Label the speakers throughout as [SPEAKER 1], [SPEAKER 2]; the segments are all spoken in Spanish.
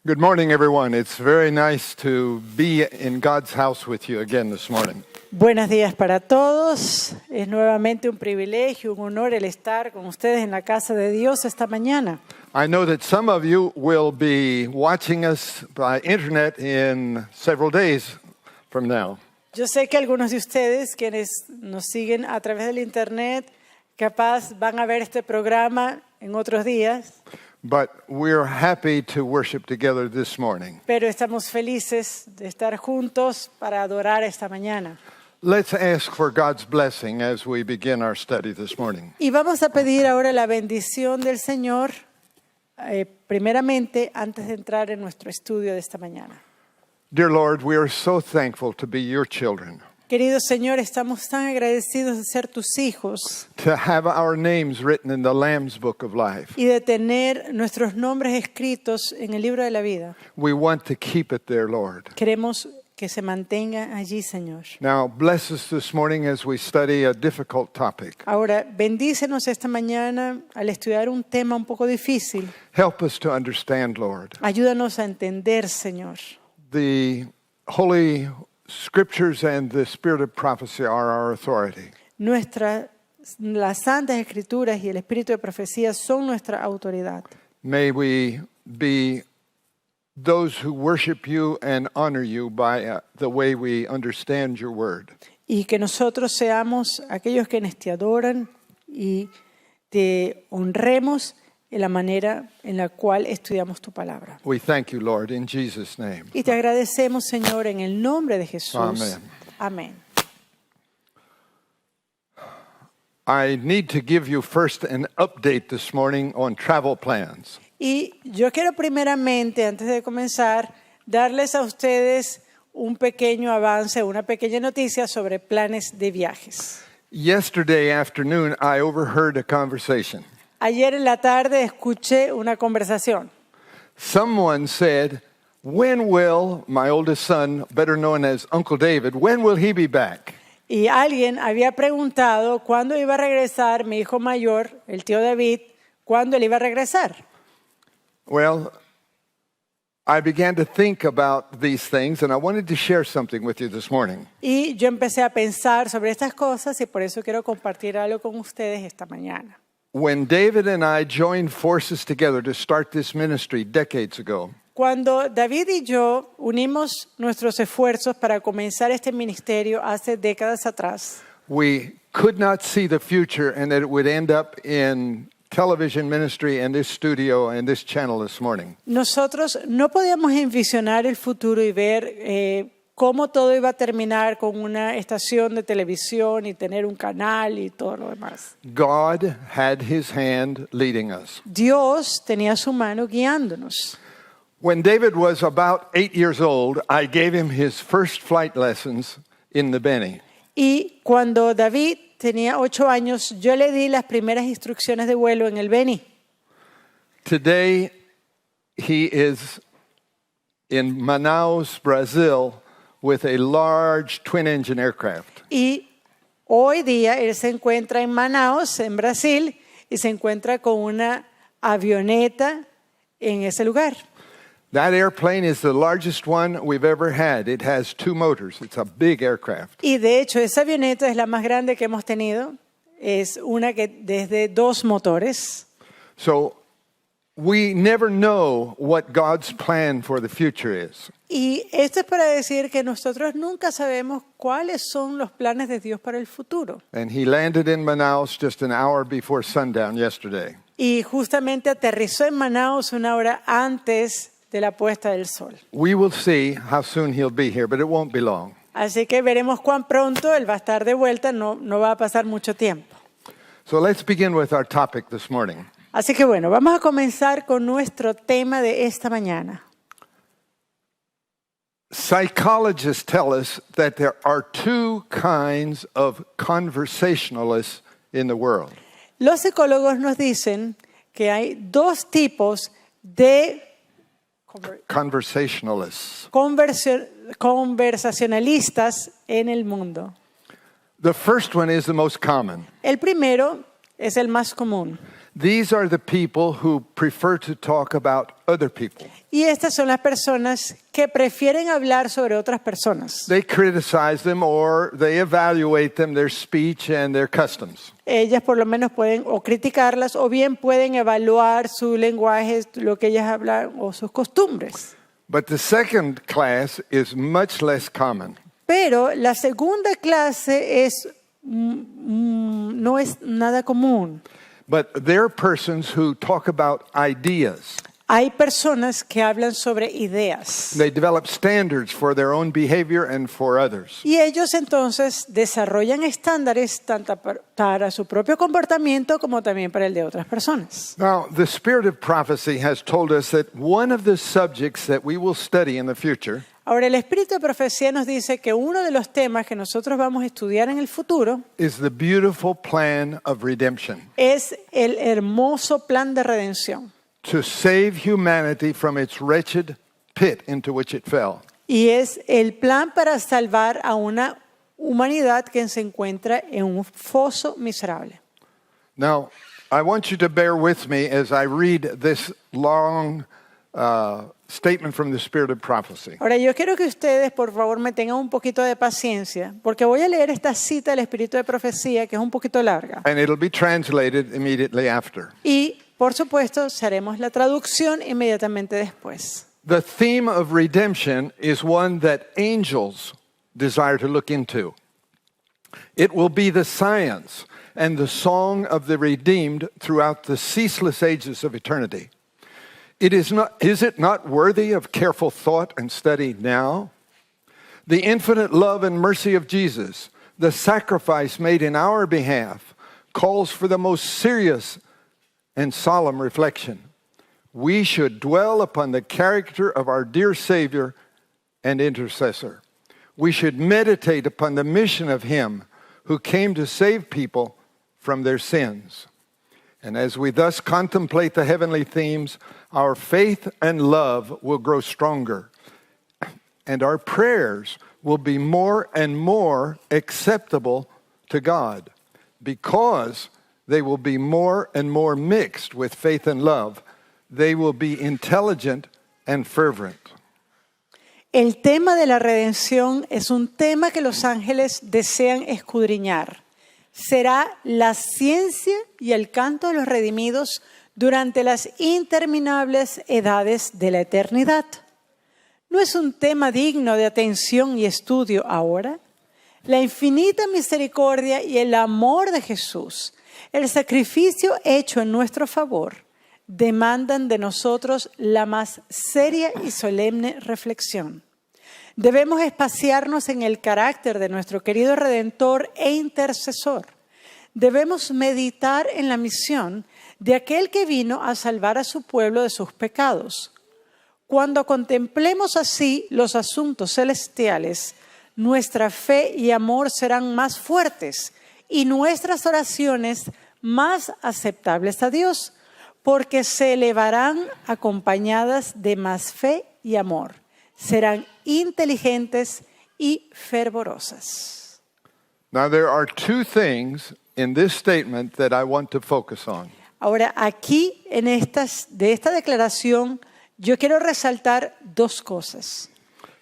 [SPEAKER 1] Good morning, everyone. It's very nice to be in God's house with you again this morning.
[SPEAKER 2] Buenos días para todos. Es nuevamente un privilegio, un honor el estar con ustedes en la casa de Dios esta mañana.
[SPEAKER 1] I know that some of you will be watching us by internet in several days from now.
[SPEAKER 2] Yo sé que algunos de ustedes, quienes nos siguen a través del internet, capaz van a ver este programa en otros días.
[SPEAKER 1] But we're happy to worship together this morning.
[SPEAKER 2] Pero estamos felices de estar juntos para adorar esta mañana.
[SPEAKER 1] Let's ask for God's blessing as we begin our study this morning.
[SPEAKER 2] Y vamos a pedir ahora la bendición del Señor, primeramente, antes de entrar en nuestro estudio de esta mañana.
[SPEAKER 1] Dear Lord, we are so thankful to be your children,
[SPEAKER 2] Querido Señor, estamos tan agradecidos de ser tus hijos
[SPEAKER 1] to have our names written in the Lamb's Book of Life.
[SPEAKER 2] y de tener nuestros nombres escritos en el libro de la vida.
[SPEAKER 1] We want to keep it there, Lord.
[SPEAKER 2] Queremos que se mantenga allí, Señor.
[SPEAKER 1] Now, bless us this morning as we study a difficult topic.
[SPEAKER 2] Ahora, bendícenos esta mañana al estudiar un tema un poco difícil.
[SPEAKER 1] Help us to understand, Lord.
[SPEAKER 2] Ayúdanos a entender, Señor.
[SPEAKER 1] The Holy Scriptures and the Spirit of prophecy are our authority.
[SPEAKER 2] Las Santas Escrituras y el Espíritu de Profecía son nuestra autoridad.
[SPEAKER 1] May we be those who worship you and honor you by the way we understand your word.
[SPEAKER 2] Y que nosotros seamos aquellos quienes te adoran y te honremos en la manera en la cual estudiamos tu palabra.
[SPEAKER 1] We thank you, Lord, in Jesus' name.
[SPEAKER 2] Y te agradecemos, Señor, en el nombre de Jesús.
[SPEAKER 1] Amén.
[SPEAKER 2] Amén.
[SPEAKER 1] I need to give you first an update this morning on travel plans.
[SPEAKER 2] Y yo quiero primeramente, antes de comenzar, darles a ustedes un pequeño avance, una pequeña noticia sobre planes de viajes.
[SPEAKER 1] Yesterday afternoon, I overheard a conversation.
[SPEAKER 2] Ayer en la tarde escuché una conversación.
[SPEAKER 1] Someone said, when will my oldest son, better known as Uncle David, when will he be back?
[SPEAKER 2] Y alguien había preguntado cuándo iba a regresar mi hijo mayor, el tío David, cuándo él iba a regresar.
[SPEAKER 1] Well, I began to think about these things, and I wanted to share something with you this morning.
[SPEAKER 2] Y yo empecé a pensar sobre estas cosas y por eso quiero compartir algo con ustedes esta mañana.
[SPEAKER 1] When David and I joined forces together to start this ministry decades ago,
[SPEAKER 2] Cuando David y yo unimos nuestros esfuerzos para comenzar este ministerio hace décadas atrás,
[SPEAKER 1] we could not see the future and that it would end up in television ministry and this studio and this channel this morning.
[SPEAKER 2] nosotros no podíamos envisionar el futuro y ver cómo todo iba a terminar con una estación de televisión y tener un canal y todo lo demás.
[SPEAKER 1] God had his hand leading us.
[SPEAKER 2] Dios tenía su mano guiándonos.
[SPEAKER 1] When David was about 8 years old, I gave him his first flight lessons in the Benny.
[SPEAKER 2] Y cuando David tenía 8 años, yo le di las primeras instrucciones de vuelo en el Beni.
[SPEAKER 1] Today, he is in Manaus, Brazil, with a large twin-engine aircraft.
[SPEAKER 2] Y hoy día él se encuentra en Manaus, en Brasil, y se encuentra con una avioneta en ese lugar.
[SPEAKER 1] That airplane is the largest one we've ever had. It has 2 motors. It's a big aircraft.
[SPEAKER 2] Y de hecho, esa avioneta es la más grande que hemos tenido. Es una que desde 2 motores.
[SPEAKER 1] So we never know what God's plan for the future is.
[SPEAKER 2] Y esto es para decir que nosotros nunca sabemos cuáles son los planes de Dios para el futuro.
[SPEAKER 1] And he landed in Manaus just an hour before sundown yesterday.
[SPEAKER 2] Y justamente aterrizó en Manaus una hora antes de la puesta del sol.
[SPEAKER 1] We will see how soon he'll be here, but it won't be long.
[SPEAKER 2] Así que veremos cuán pronto él va a estar de vuelta, no va a pasar mucho tiempo.
[SPEAKER 1] So let's begin with our topic this morning.
[SPEAKER 2] Así que bueno, vamos a comenzar con nuestro tema de esta mañana.
[SPEAKER 1] Psychologists tell us that there are 2 kinds of conversationalists in the world.
[SPEAKER 2] Los psicólogos nos dicen que hay 2 tipos de
[SPEAKER 1] Conversationalists.
[SPEAKER 2] conversacionalistas en el mundo.
[SPEAKER 1] The first one is the most common.
[SPEAKER 2] El primero es el más común.
[SPEAKER 1] These are the people who prefer to talk about other people.
[SPEAKER 2] Y estas son las personas que prefieren hablar sobre otras personas.
[SPEAKER 1] They criticize them or they evaluate them, their speech and their customs.
[SPEAKER 2] Ellas por lo menos pueden o criticarlas o bien pueden evaluar su lenguaje, lo que ellas hablan o sus costumbres.
[SPEAKER 1] But the second class is much less common.
[SPEAKER 2] Pero la segunda clase no es nada común.
[SPEAKER 1] But they're persons who talk about ideas.
[SPEAKER 2] Hay personas que hablan sobre ideas.
[SPEAKER 1] They develop standards for their own behavior and for others.
[SPEAKER 2] Y ellos entonces desarrollan estándares tanto para su propio comportamiento como también para el de otras personas.
[SPEAKER 1] Now, the Spirit of Prophecy has told us that one of the subjects that we will study in the future
[SPEAKER 2] Ahora, el Espíritu de Profecía nos dice que uno de los temas que nosotros vamos a estudiar en el futuro
[SPEAKER 1] is the beautiful plan of redemption.
[SPEAKER 2] es el hermoso plan de redención.
[SPEAKER 1] To save humanity from its wretched pit into which it fell.
[SPEAKER 2] Y es el plan para salvar a una humanidad que se encuentra en un foso miserable.
[SPEAKER 1] Now, I want you to bear with me as I read this long statement from the Spirit of Prophecy.
[SPEAKER 2] Ahora, yo quiero que ustedes, por favor, me tengan un poquito de paciencia, porque voy a leer esta cita del Espíritu de Profecía, que es un poquito larga.
[SPEAKER 1] And it'll be translated immediately after.
[SPEAKER 2] Y, por supuesto, haremos la traducción inmediatamente después.
[SPEAKER 1] The theme of redemption is one that angels desire to look into. It will be the science and the song of the redeemed throughout the ceaseless ages of eternity. Is it not worthy of careful thought and study now? The infinite love and mercy of Jesus, the sacrifice made in our behalf, calls for the most serious and solemn reflection. We should dwell upon the character of our dear Savior and intercessor. We should meditate upon the mission of Him who came to save people from their sins. And as we thus contemplate the heavenly themes, our faith and love will grow stronger, and our prayers will be more and more acceptable to God, because they will be more and more mixed with faith and love. They will be intelligent and fervent.
[SPEAKER 2] El tema de la redención es un tema que los ángeles desean escudriñar. Será la ciencia y el canto de los redimidos durante las interminables edades de la eternidad. ¿No es un tema digno de atención y estudio ahora? La infinita misericordia y el amor de Jesús, el sacrificio hecho en nuestro favor, demandan de nosotros la más seria y solemne reflexión. Debemos espaciarnos en el carácter de nuestro querido Redentor e Intercesor. Debemos meditar en la misión de aquel que vino a salvar a su pueblo de sus pecados. Cuando contemplemos así los asuntos celestiales, nuestra fe y amor serán más fuertes y nuestras oraciones más aceptables a Dios, porque se elevarán acompañadas de más fe y amor. Serán inteligentes y fervorosas.
[SPEAKER 1] Now, there are two things in this statement that I want to focus on.
[SPEAKER 2] Ahora, aquí de esta declaración, yo quiero resaltar dos cosas.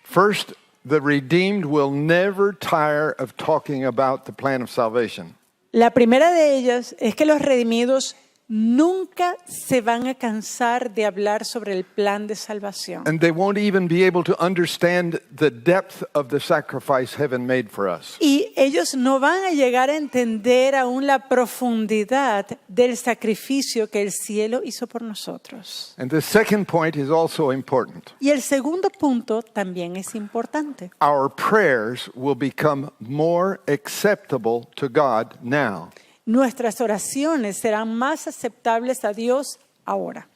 [SPEAKER 1] First, the redeemed will never tire of talking about the plan of salvation.
[SPEAKER 2] La primera de ellas es que los redimidos nunca se van a cansar de hablar sobre el plan de salvación.
[SPEAKER 1] And they won't even be able to understand the depth of the sacrifice heaven made for us.
[SPEAKER 2] Y ellos no van a llegar a entender aún la profundidad del sacrificio que el cielo hizo por nosotros.
[SPEAKER 1] And the second point is also important.
[SPEAKER 2] Y el segundo punto también es importante.
[SPEAKER 1] Our prayers will become more acceptable to God now.
[SPEAKER 2] Nuestras oraciones serán más aceptables a Dios ahora.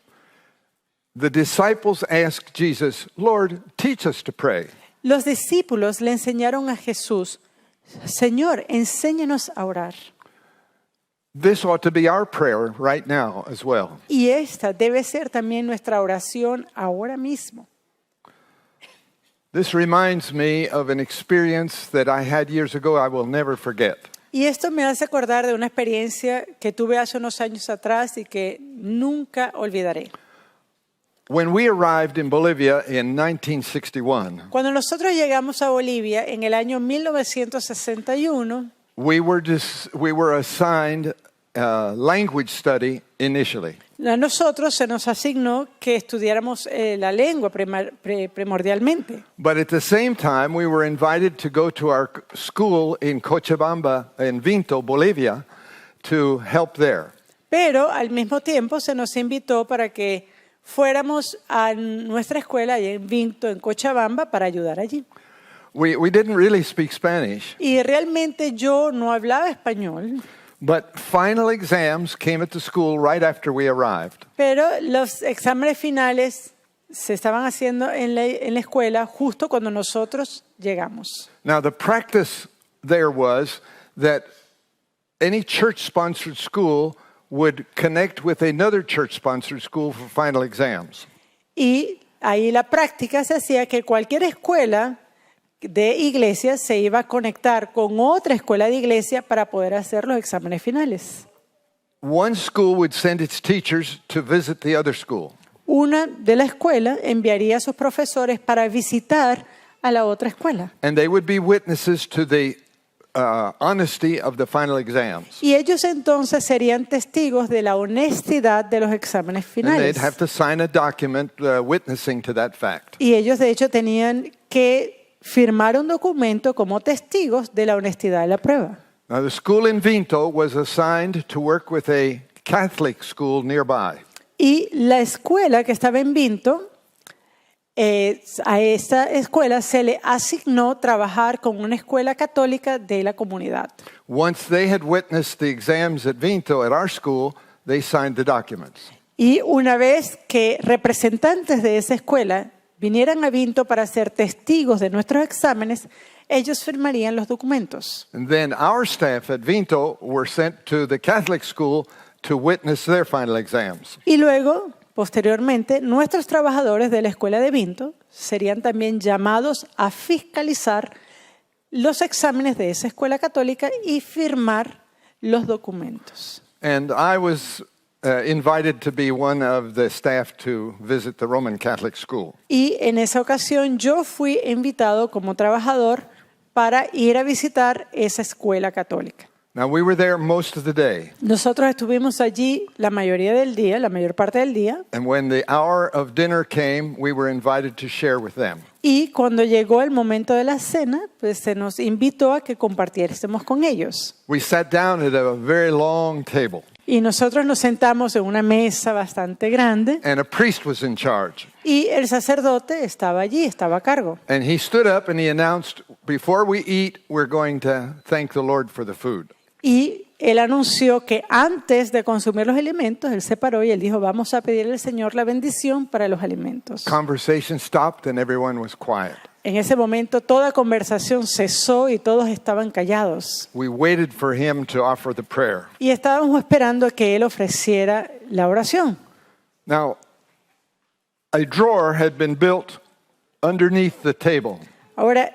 [SPEAKER 1] The disciples asked Jesus, Lord, teach us to pray.
[SPEAKER 2] Los discípulos le enseñaron a Jesús, Señor, enséñanos a orar.
[SPEAKER 1] This ought to be our prayer right now as well.
[SPEAKER 2] Y esta debe ser también nuestra oración ahora mismo.
[SPEAKER 1] This reminds me of an experience that I had years ago I will never forget.
[SPEAKER 2] Y esto me hace acordar de una experiencia que tuve hace unos años atrás y que nunca olvidaré.
[SPEAKER 1] When we arrived in Bolivia in 1961,
[SPEAKER 2] Cuando nosotros llegamos a Bolivia en el año 1961,
[SPEAKER 1] we were assigned language study initially.
[SPEAKER 2] a nosotros se nos asignó que estudiáramos la lengua primordialmente.
[SPEAKER 1] But at the same time, we were invited to go to our school in Cochabamba, in Vinto, Bolivia, to help there.
[SPEAKER 2] Pero al mismo tiempo se nos invitó para que fuéramos a nuestra escuela allá en Vinto, en Cochabamba, para ayudar allí.
[SPEAKER 1] We didn't really speak Spanish,
[SPEAKER 2] Y realmente yo no hablaba español,
[SPEAKER 1] but final exams came at the school right after we arrived.
[SPEAKER 2] pero los exámenes finales se estaban haciendo en la escuela justo cuando nosotros llegamos.
[SPEAKER 1] Now, the practice there was that any church-sponsored school would connect with another church-sponsored school for final exams.
[SPEAKER 2] Y ahí la práctica se hacía que cualquier escuela de iglesia se iba a conectar con otra escuela de iglesia para poder hacer los exámenes finales.
[SPEAKER 1] One school would send its teachers to visit the other school.
[SPEAKER 2] Una de la escuela enviaría a sus profesores para visitar a la otra escuela.
[SPEAKER 1] And they would be witnesses to the honesty of the final exams.
[SPEAKER 2] Y ellos entonces serían testigos de la honestidad de los exámenes
[SPEAKER 1] And
[SPEAKER 2] finales.
[SPEAKER 1] they'd have to sign a document witnessing to that fact.
[SPEAKER 2] Y ellos de hecho tenían que firmar un documento como testigos de la honestidad de la prueba.
[SPEAKER 1] Now, the school in Vinto was assigned to work with a Catholic school nearby.
[SPEAKER 2] Y la escuela que estaba en Vinto, a esta escuela se le asignó trabajar con una escuela católica de la comunidad.
[SPEAKER 1] Once they had witnessed the exams at Vinto at our school, they signed the documents.
[SPEAKER 2] Y una vez que representantes de esa escuela vinieran a Vinto para ser testigos de nuestros exámenes, ellos firmarían los documentos.
[SPEAKER 1] And then our staff at Vinto were sent to the Catholic school to witness their final exams.
[SPEAKER 2] Y luego, posteriormente, nuestros trabajadores de la escuela de Vinto serían también llamados a fiscalizar los exámenes de esa escuela católica y firmar los documentos.
[SPEAKER 1] And I was invited to be one of the staff to visit the Roman Catholic school.
[SPEAKER 2] Y en esa ocasión yo fui invitado como trabajador para ir a visitar esa escuela católica.
[SPEAKER 1] Now, we were there most of the day.
[SPEAKER 2] Nosotros estuvimos allí la mayoría del día, la mayor parte del día,
[SPEAKER 1] And when the hour of dinner came, we were invited to share with them.
[SPEAKER 2] y cuando llegó el momento de la cena, pues se nos invitó a que compartiésemos con ellos.
[SPEAKER 1] We sat down at a very long table,
[SPEAKER 2] Y nosotros nos sentamos en una mesa bastante grande
[SPEAKER 1] and a priest was in charge.
[SPEAKER 2] y el sacerdote estaba allí, estaba a cargo.
[SPEAKER 1] And he stood up and he announced, before we eat, we're going to thank the Lord for the food.
[SPEAKER 2] Y él anunció que antes de consumir los alimentos, él se paró y él dijo, vamos a pedirle al Señor la bendición para los alimentos.
[SPEAKER 1] Conversation stopped and everyone was quiet.
[SPEAKER 2] En ese momento toda conversación cesó y todos estaban callados.
[SPEAKER 1] We waited for him to offer the prayer.
[SPEAKER 2] Y estábamos esperando a que él ofreciera la oración.
[SPEAKER 1] Now, a drawer had been built underneath the table.
[SPEAKER 2] Ahora,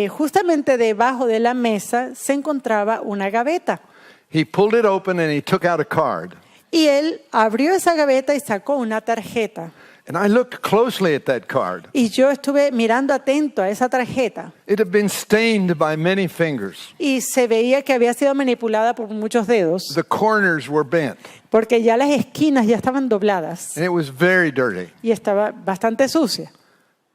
[SPEAKER 2] justamente debajo de la mesa se encontraba una gaveta.
[SPEAKER 1] He pulled it open and he took out a card.
[SPEAKER 2] Y él abrió esa gaveta y sacó una tarjeta.
[SPEAKER 1] And I looked closely at that card.
[SPEAKER 2] Y yo estuve mirando atento a esa tarjeta.
[SPEAKER 1] It had been stained by many fingers.
[SPEAKER 2] Y se veía que había sido manipulada por muchos dedos,
[SPEAKER 1] The corners were bent
[SPEAKER 2] porque ya las esquinas ya estaban dobladas
[SPEAKER 1] and it was very dirty.
[SPEAKER 2] y estaba bastante sucia.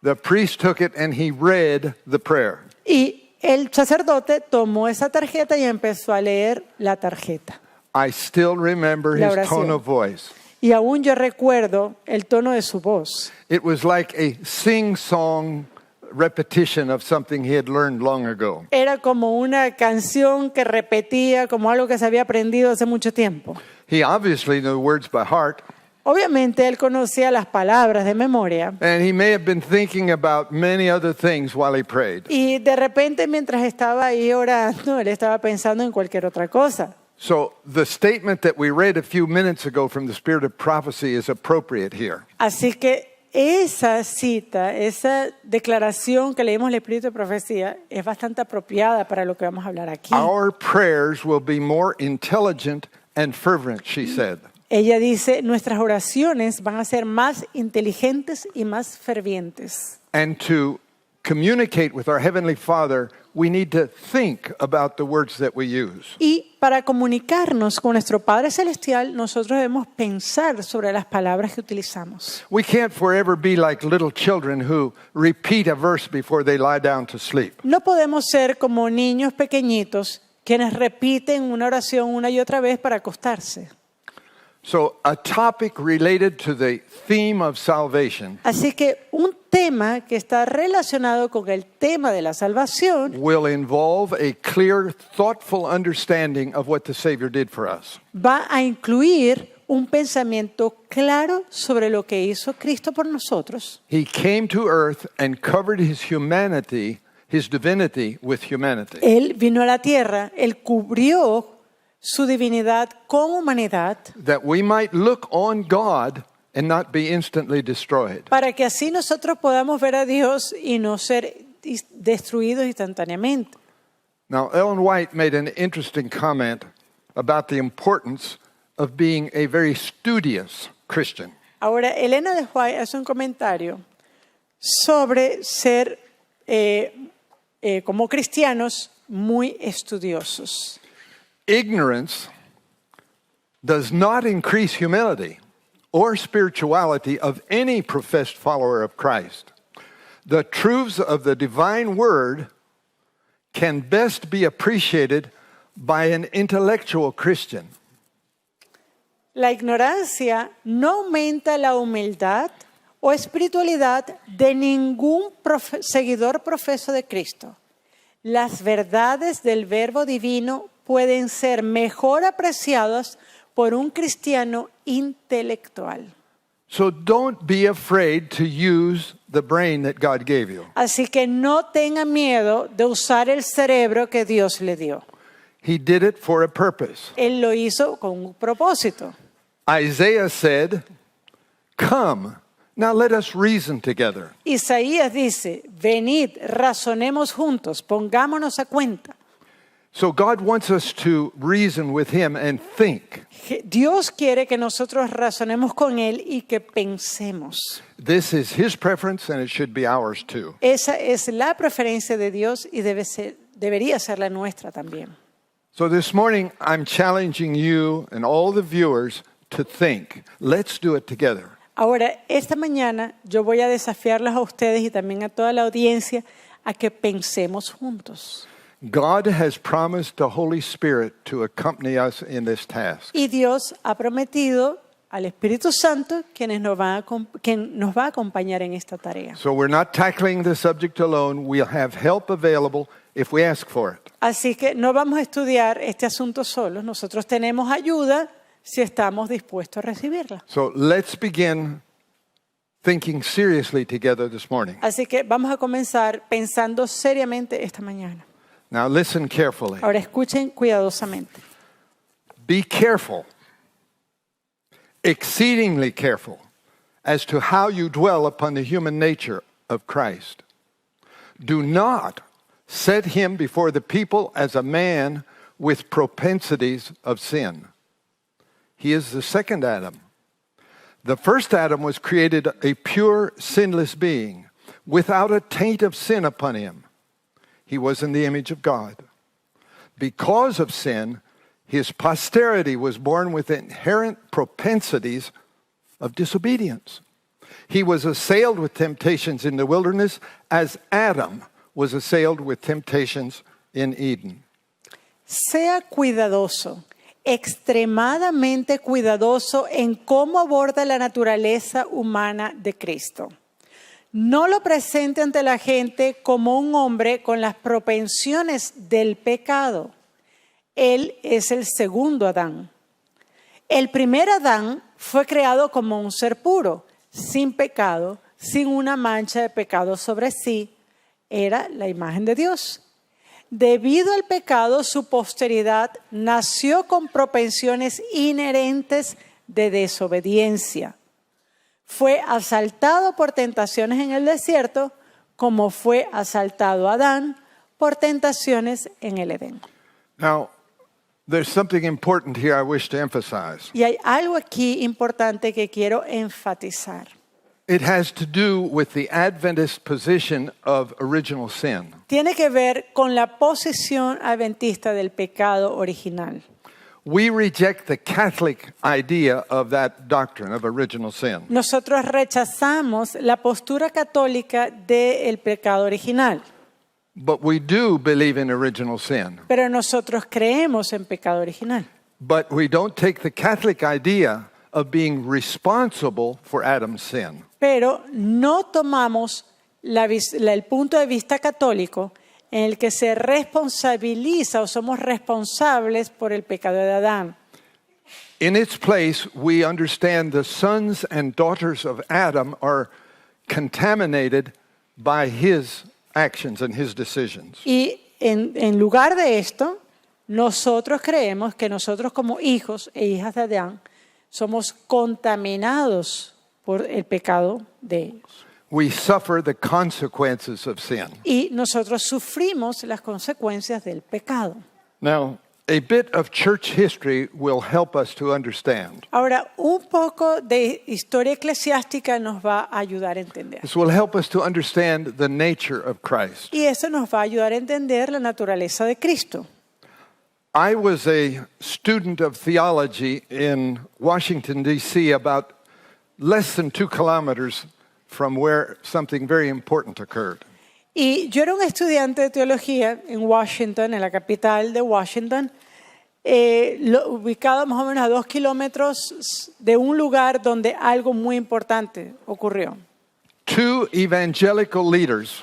[SPEAKER 1] The priest took it and he read the prayer.
[SPEAKER 2] Y el sacerdote tomó esa tarjeta y empezó a leer la tarjeta.
[SPEAKER 1] I still remember
[SPEAKER 2] La
[SPEAKER 1] his
[SPEAKER 2] oración.
[SPEAKER 1] tone of voice.
[SPEAKER 2] Y aún yo recuerdo el tono de su voz.
[SPEAKER 1] It was like a sing-song repetition of something he had learned long ago.
[SPEAKER 2] Era como una canción que repetía, como algo que se había aprendido hace mucho tiempo.
[SPEAKER 1] He obviously knew the words by heart,
[SPEAKER 2] Obviamente él conocía las palabras de memoria.
[SPEAKER 1] and he may have been thinking about many other things while he prayed.
[SPEAKER 2] Y de repente mientras estaba ahí orando, él estaba pensando en cualquier otra cosa.
[SPEAKER 1] So the statement that we read a few minutes ago from the Spirit of Prophecy is appropriate here.
[SPEAKER 2] Así que esa cita, esa declaración que leímos en el Espíritu de Profecía es bastante apropiada para lo que vamos a hablar aquí.
[SPEAKER 1] Our prayers will be more intelligent and fervent, she said.
[SPEAKER 2] Ella dice, nuestras oraciones van a ser más inteligentes y más fervientes.
[SPEAKER 1] And to communicate with our Heavenly Father, we need to think about the words that we use.
[SPEAKER 2] Y para comunicarnos con nuestro Padre Celestial, nosotros debemos pensar sobre las palabras que utilizamos.
[SPEAKER 1] We can't forever be like little children who repeat a verse before they lie down to sleep.
[SPEAKER 2] No podemos ser como niños pequeñitos quienes repiten una oración una y otra vez para acostarse.
[SPEAKER 1] So, a topic related to the theme of salvation
[SPEAKER 2] Así que un tema que está relacionado con el tema de la salvación
[SPEAKER 1] will involve a clear, thoughtful understanding of what the Savior did for us.
[SPEAKER 2] va a incluir un pensamiento claro sobre lo que hizo Cristo por nosotros.
[SPEAKER 1] He came to earth and covered his humanity, his divinity, with humanity.
[SPEAKER 2] Él vino a la tierra, Él cubrió su divinidad con humanidad
[SPEAKER 1] That we might look on God and not be instantly destroyed.
[SPEAKER 2] para que así nosotros podamos ver a Dios y no ser destruidos instantáneamente.
[SPEAKER 1] Now, Ellen White made an interesting comment about the importance of being a very studious Christian.
[SPEAKER 2] Ahora, Elena de White hace un comentario sobre ser como cristianos muy estudiosos.
[SPEAKER 1] Ignorance does not increase humility or spirituality of any professed follower of Christ. The truths of the divine word can best be appreciated by an intellectual Christian.
[SPEAKER 2] La ignorancia no aumenta la humildad o espiritualidad de ningún seguidor profeso de Cristo. Las verdades del verbo divino pueden ser mejor apreciadas por un cristiano intelectual.
[SPEAKER 1] So don't be afraid to use the brain that God gave you.
[SPEAKER 2] Así que no tenga miedo de usar el cerebro que Dios le dio.
[SPEAKER 1] He did it for a purpose.
[SPEAKER 2] Él lo hizo con un propósito.
[SPEAKER 1] Isaiah said, "Come, now let us reason together."
[SPEAKER 2] Isaías dice, venid, razonemos juntos, pongámonos a cuenta.
[SPEAKER 1] So God wants us to reason with him and think.
[SPEAKER 2] Dios quiere que nosotros razonemos con Él y que pensemos.
[SPEAKER 1] This is his preference and it should be ours too.
[SPEAKER 2] Esa es la preferencia de Dios y debería ser la nuestra también.
[SPEAKER 1] So this morning I'm challenging you and all the viewers to think. Let's do it together.
[SPEAKER 2] Ahora, esta mañana yo voy a desafiarlos a ustedes y también a toda la audiencia a que pensemos juntos.
[SPEAKER 1] God has promised the Holy Spirit to accompany us in this task.
[SPEAKER 2] Y Dios ha prometido al Espíritu Santo quien nos va a acompañar en esta tarea.
[SPEAKER 1] So we're not tackling the subject alone. We'll have help available if we ask for it.
[SPEAKER 2] Así que no vamos a estudiar este asunto solos. Nosotros tenemos ayuda si estamos dispuestos a recibirla.
[SPEAKER 1] So let's begin thinking seriously together this morning.
[SPEAKER 2] Así que vamos a comenzar pensando seriamente esta mañana.
[SPEAKER 1] Now listen carefully.
[SPEAKER 2] Ahora escuchen cuidadosamente.
[SPEAKER 1] Be careful, exceedingly careful, as to how you dwell upon the human nature of Christ. Do not set him before the people as a man with propensities of sin. He is the second Adam. The first Adam was created a pure, sinless being, without a taint of sin upon him. He was in the image of God. Because of sin, his posterity was born with inherent propensities of disobedience. He was assailed with temptations in the wilderness as Adam was assailed with temptations in Eden.
[SPEAKER 2] Sea cuidadoso, extremadamente cuidadoso en cómo aborda la naturaleza humana de Cristo. No lo presente ante la gente como un hombre con las propensiones del pecado. Él es el segundo Adán. El primer Adán fue creado como un ser puro, sin pecado, sin una mancha de pecado sobre sí. Era la imagen de Dios. Debido al pecado, su posteridad nació con propensiones inherentes de desobediencia. fue asaltado por tentaciones en el desierto, como fue asaltado Adán por tentaciones en el Edén.
[SPEAKER 1] Now, there's something important here I wish to emphasize.
[SPEAKER 2] Y hay algo aquí importante que quiero enfatizar.
[SPEAKER 1] It has to do with the Adventist position of original sin.
[SPEAKER 2] Tiene que ver con la posición adventista del pecado original.
[SPEAKER 1] We reject the Catholic idea of that doctrine of original sin.
[SPEAKER 2] Nosotros rechazamos la postura católica del pecado original,
[SPEAKER 1] But we do believe in original sin.
[SPEAKER 2] pero nosotros creemos en pecado original.
[SPEAKER 1] But we don't take the Catholic idea of being responsible for Adam's sin.
[SPEAKER 2] Pero no tomamos el punto de vista católico en el que se responsabiliza o somos responsables por el pecado de Adán.
[SPEAKER 1] In its place, we understand the sons and daughters of Adam are contaminated by his actions and his decisions.
[SPEAKER 2] Y en lugar de esto, nosotros creemos que nosotros como hijos e hijas de Adán somos contaminados por el pecado de ellos.
[SPEAKER 1] We suffer the consequences of sin.
[SPEAKER 2] Y nosotros sufrimos las consecuencias del pecado.
[SPEAKER 1] Now, a bit of church history will help us to understand.
[SPEAKER 2] Ahora, un poco de historia eclesiástica nos va a ayudar a entender.
[SPEAKER 1] This will help us to understand the nature of Christ.
[SPEAKER 2] Y eso nos va a ayudar a entender la naturaleza de Cristo.
[SPEAKER 1] I was a student of theology in Washington, D.C., about less than 2 kilometers from where something very important occurred.
[SPEAKER 2] Y yo era un estudiante de teología en Washington, en la capital de Washington, ubicado más o menos a 2 kilómetros de un lugar donde algo muy importante ocurrió.
[SPEAKER 1] 2 evangelical leaders,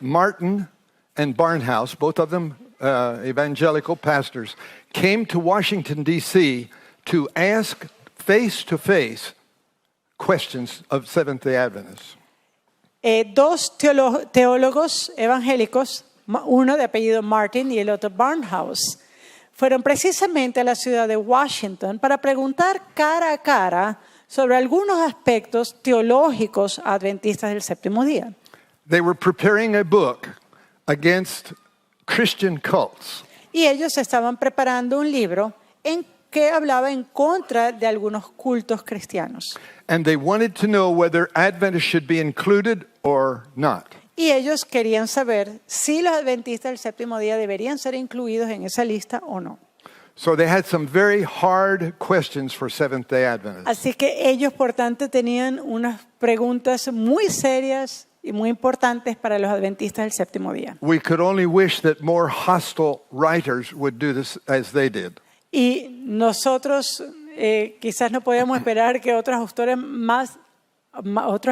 [SPEAKER 1] Martin and Barnhouse, both of them evangelical pastors, came to Washington, D.C. to ask face-to-face questions of Seventh-day Adventists.
[SPEAKER 2] Dos teólogos evangélicos, uno de apellido Martin y el otro Barnhouse, fueron precisamente a la ciudad de Washington para preguntar cara a cara sobre algunos aspectos teológicos adventistas del séptimo día.
[SPEAKER 1] They were preparing a book against Christian cults.
[SPEAKER 2] Y ellos estaban preparando un libro en que hablaba en contra de algunos cultos cristianos.
[SPEAKER 1] And they wanted to know whether Adventists should be included or not.
[SPEAKER 2] Y ellos querían saber si los adventistas del séptimo día deberían ser incluidos en esa lista o no.
[SPEAKER 1] So they had some very hard questions for Seventh-day Adventists.
[SPEAKER 2] Así que ellos, por tanto, tenían unas preguntas muy serias y muy importantes para los adventistas del séptimo día.
[SPEAKER 1] We could only wish that more hostile writers would do this as they did.
[SPEAKER 2] Y nosotros quizás no podíamos esperar que otros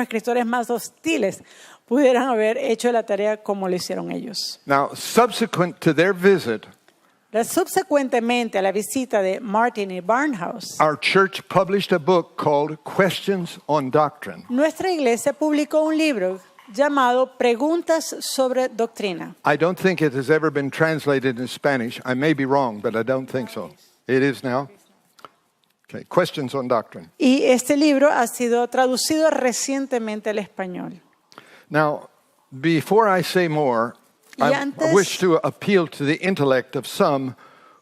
[SPEAKER 2] escritores más hostiles pudieran haber hecho la tarea como lo hicieron ellos.
[SPEAKER 1] Now, subsequent to their visit,
[SPEAKER 2] Subsecuentemente a la visita de Martin y Barnhouse,
[SPEAKER 1] our church published a book called Questions on Doctrine.
[SPEAKER 2] nuestra iglesia publicó un libro llamado Preguntas sobre Doctrina.
[SPEAKER 1] I don't think it has ever been translated in Spanish. I may be wrong, but I don't think so. It is now? Okay, Questions on Doctrine.
[SPEAKER 2] Y este libro ha sido traducido recientemente al español.
[SPEAKER 1] Now, before I say more,
[SPEAKER 2] Y
[SPEAKER 1] I
[SPEAKER 2] antes-
[SPEAKER 1] wish to appeal to the intellect of some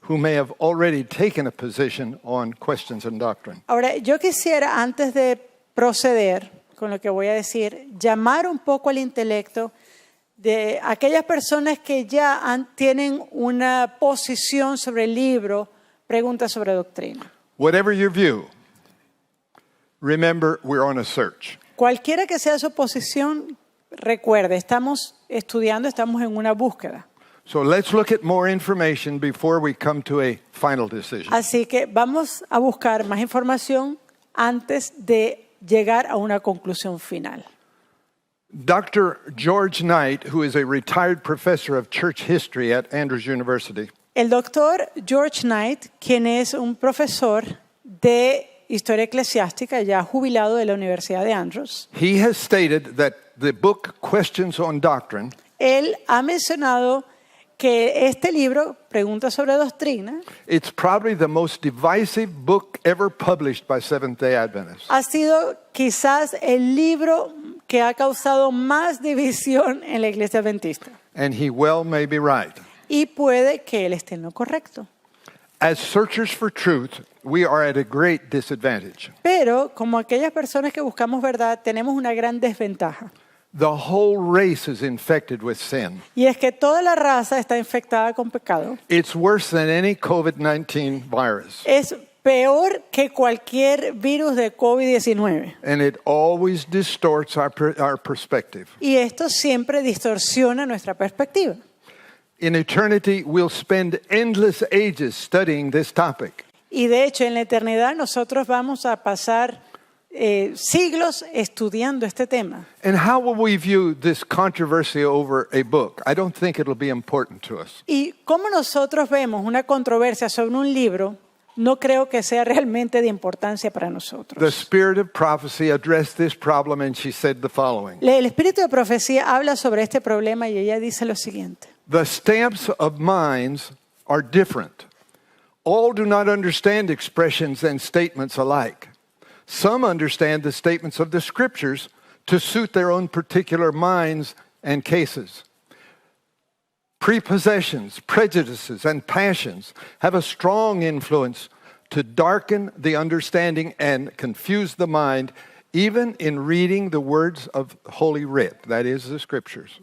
[SPEAKER 1] who may have already taken a position on questions and doctrine.
[SPEAKER 2] Ahora, yo quisiera, antes de proceder con lo que voy a decir, llamar un poco al intelecto de aquellas personas que ya tienen una posición sobre el libro, Preguntas sobre Doctrina.
[SPEAKER 1] Whatever your view, remember we're on a search.
[SPEAKER 2] Cualquiera que sea su posición, recuerde, estamos estudiando, estamos en una búsqueda.
[SPEAKER 1] So let's look at more information before we come to a final decision.
[SPEAKER 2] Así que vamos a buscar más información antes de llegar a una conclusión final.
[SPEAKER 1] Dr. George Knight, who is a retired professor of church history at Andrews University,
[SPEAKER 2] El doctor George Knight, quien es un profesor de historia eclesiástica ya jubilado de la Universidad de Andrews,
[SPEAKER 1] he has stated that the book Questions on Doctrine
[SPEAKER 2] él ha mencionado que este libro, Preguntas sobre Doctrina,
[SPEAKER 1] it's probably the most divisive book ever published by Seventh-day Adventists.
[SPEAKER 2] ha sido quizás el libro que ha causado más división en la iglesia adventista.
[SPEAKER 1] And he well may be right.
[SPEAKER 2] Y puede que él esté en lo correcto.
[SPEAKER 1] As searchers for truth, we are at a great disadvantage.
[SPEAKER 2] Pero como aquellas personas que buscamos verdad, tenemos una gran desventaja.
[SPEAKER 1] The whole race is infected with sin.
[SPEAKER 2] Y es que toda la raza está infectada con pecado.
[SPEAKER 1] It's worse than any COVID-19 virus.
[SPEAKER 2] Es peor que cualquier virus de COVID-19.
[SPEAKER 1] And it always distorts our perspective.
[SPEAKER 2] Y esto siempre distorsiona nuestra perspectiva.
[SPEAKER 1] In eternity, we'll spend endless ages studying this topic.
[SPEAKER 2] Y de hecho, en la eternidad nosotros vamos a pasar siglos estudiando este tema.
[SPEAKER 1] And how will we view this controversy over a book? I don't think it'll be important to us.
[SPEAKER 2] Y como nosotros vemos una controversia sobre un libro, no creo que sea realmente de importancia para
[SPEAKER 1] The
[SPEAKER 2] nosotros.
[SPEAKER 1] spirit of prophecy addressed this problem and she said the following.
[SPEAKER 2] El espíritu de profecía habla sobre este problema y ella dice lo siguiente.
[SPEAKER 1] The stamps of minds are different. All do not understand expressions and statements alike. Some understand the statements of the scriptures to suit their own particular minds and cases. Prepossessions, prejudices, and passions have a strong influence to darken the understanding and confuse the mind, even in reading the words of Holy Writ, that is, the scriptures.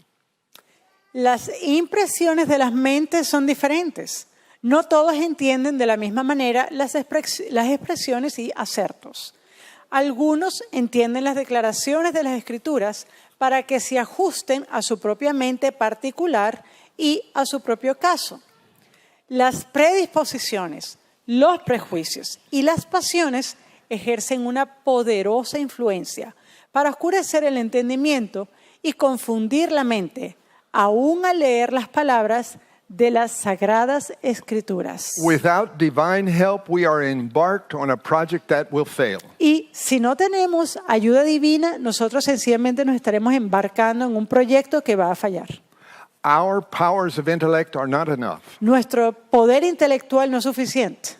[SPEAKER 2] Las impresiones de las mentes son diferentes. No todos entienden de la misma manera las expresiones y acertos. Algunos entienden las declaraciones de las Escrituras para que se ajusten a su propia mente particular y a su propio caso. Las predisposiciones, los prejuicios y las pasiones ejercen una poderosa influencia para oscurecer el entendimiento y confundir la mente, aún al leer las palabras de las Sagradas Escrituras.
[SPEAKER 1] Without divine help, we are embarked on a project that will fail.
[SPEAKER 2] Y si no tenemos ayuda divina, nosotros sencillamente nos estaremos embarcando en un proyecto que va a fallar.
[SPEAKER 1] Our powers of intellect are not enough.
[SPEAKER 2] Nuestro poder intelectual no es suficiente.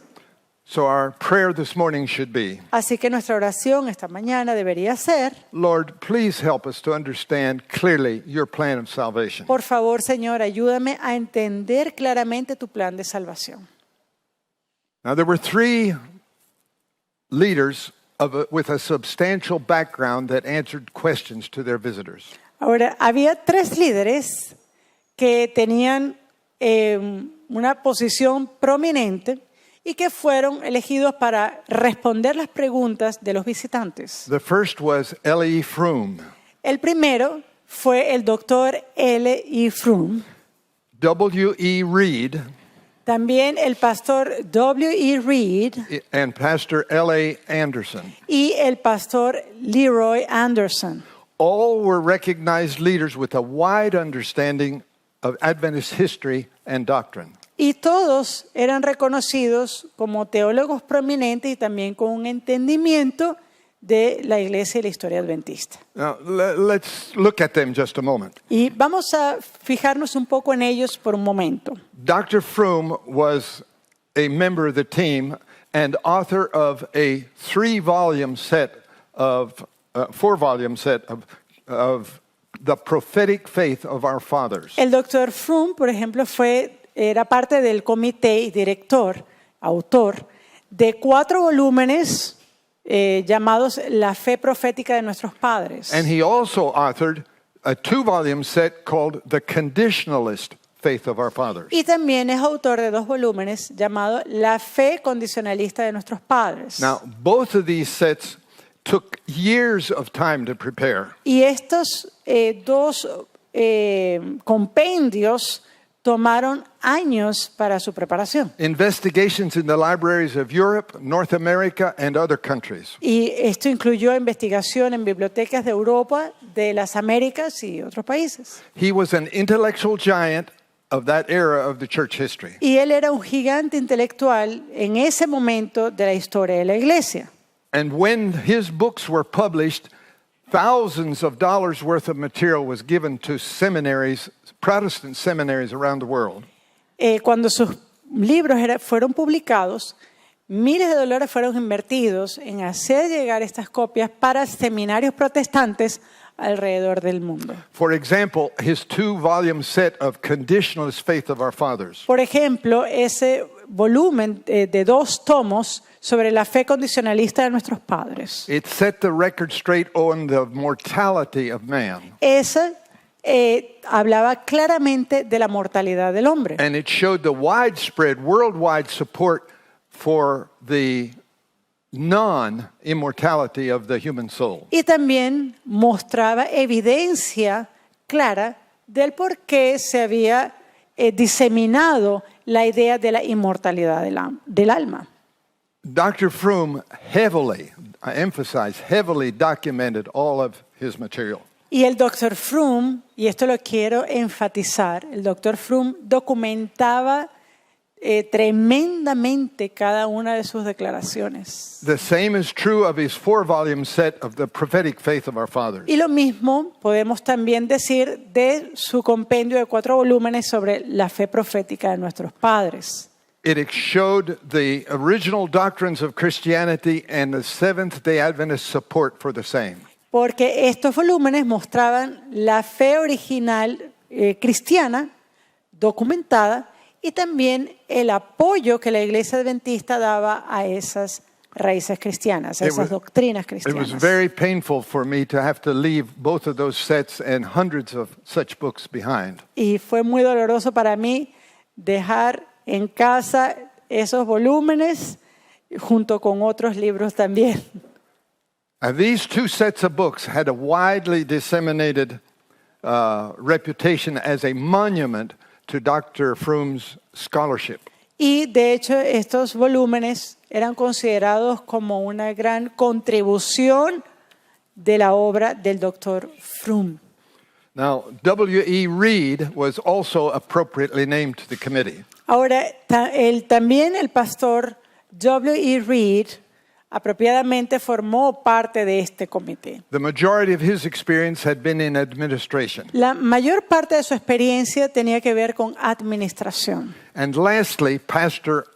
[SPEAKER 1] So our prayer this morning should be,
[SPEAKER 2] Así que nuestra oración esta mañana debería ser:
[SPEAKER 1] Lord, please help us to understand clearly your plan of salvation.
[SPEAKER 2] por favor, Señor, ayúdame a entender claramente tu plan de salvación.
[SPEAKER 1] Now, there were three leaders with a substantial background that answered questions to their visitors.
[SPEAKER 2] Ahora, había 3 líderes que tenían una posición prominente y que fueron elegidos para responder las preguntas de los visitantes.
[SPEAKER 1] The first was L.E. Froome.
[SPEAKER 2] El primero fue el doctor L.E. Froome,
[SPEAKER 1] W.E. Reed
[SPEAKER 2] también el pastor W.E. Reed
[SPEAKER 1] and Pastor L.A. Anderson.
[SPEAKER 2] y el pastor Leroy Anderson.
[SPEAKER 1] All were recognized leaders with a wide understanding of Adventist history and doctrine.
[SPEAKER 2] Y todos eran reconocidos como teólogos prominentes y también con un entendimiento de la iglesia y la historia adventista.
[SPEAKER 1] Now, let's look at them just a moment.
[SPEAKER 2] Y vamos a fijarnos un poco en ellos por un momento.
[SPEAKER 1] Dr. Froome was a member of the team and author of a 4-volume set of the prophetic faith of our fathers.
[SPEAKER 2] El doctor Froome, por ejemplo, era parte del comité y autor de 4 volúmenes llamados La Fe Profética de Nuestros Padres.
[SPEAKER 1] And he also authored a 2-volume set called The Conditionalist Faith of Our Fathers.
[SPEAKER 2] Y también es autor de 2 volúmenes llamados La Fe Condicionalista de Nuestros Padres.
[SPEAKER 1] Now, both of these sets took years of time to prepare.
[SPEAKER 2] Y estos 2 compendios tomaron años para su preparación.
[SPEAKER 1] Investigations in the libraries of Europe, North America, and other countries.
[SPEAKER 2] Y esto incluyó investigación en bibliotecas de Europa, de las Américas y otros países.
[SPEAKER 1] He was an intellectual giant of that era of the church history.
[SPEAKER 2] Y él era un gigante intelectual en ese momento de la historia de la iglesia.
[SPEAKER 1] And when his books were published, thousands of dollars worth of material was given to seminaries, Protestant seminaries around the world.
[SPEAKER 2] Cuando sus libros fueron publicados, miles de dólares fueron invertidos en hacer llegar estas copias para seminarios protestantes alrededor del mundo.
[SPEAKER 1] For example, his 2-volume set of Conditionalist Faith of Our Fathers.
[SPEAKER 2] Por ejemplo, ese volumen de 2 tomos sobre la fe condicionalista de nuestros padres.
[SPEAKER 1] It set the record straight on the mortality of man.
[SPEAKER 2] Ese hablaba claramente de la mortalidad del hombre.
[SPEAKER 1] And it showed the widespread, worldwide support for the non-immortality of the human soul.
[SPEAKER 2] Y también mostraba evidencia clara del por qué se había diseminado la idea de la inmortalidad del alma.
[SPEAKER 1] Dr. Froome heavily, I emphasize, heavily documented all of his material.
[SPEAKER 2] Y el Dr. Froome, y esto lo quiero enfatizar, el Dr. Froome documentaba tremendamente cada una de sus declaraciones.
[SPEAKER 1] The same is true of his 4-volume set of the Prophetic Faith of Our Fathers.
[SPEAKER 2] Y lo mismo podemos también decir de su compendio de 4 volúmenes sobre la fe profética de nuestros padres.
[SPEAKER 1] It showed the original doctrines of Christianity and the Seventh-day Adventist support for the same.
[SPEAKER 2] Porque estos volúmenes mostraban la fe original cristiana documentada y también el apoyo que la Iglesia Adventista daba a esas raíces cristianas, a esas doctrinas
[SPEAKER 1] It was
[SPEAKER 2] cristianas.
[SPEAKER 1] very painful for me to have to leave both of those sets and hundreds of such books behind.
[SPEAKER 2] Y fue muy doloroso para mí dejar en casa esos volúmenes junto con otros libros también.
[SPEAKER 1] These 2 sets of books had a widely disseminated reputation as a monument to Dr. Froome's scholarship.
[SPEAKER 2] Y de hecho estos volúmenes eran considerados como una gran contribución de la obra del Dr. Froome.
[SPEAKER 1] Now, W.E. Reed was also appropriately named to the committee.
[SPEAKER 2] Ahora, también el pastor W.E. Reed apropiadamente formó parte de este comité.
[SPEAKER 1] The majority of his experience had been in administration.
[SPEAKER 2] La mayor parte de su experiencia tenía que ver con administración.
[SPEAKER 1] And lastly, Pastor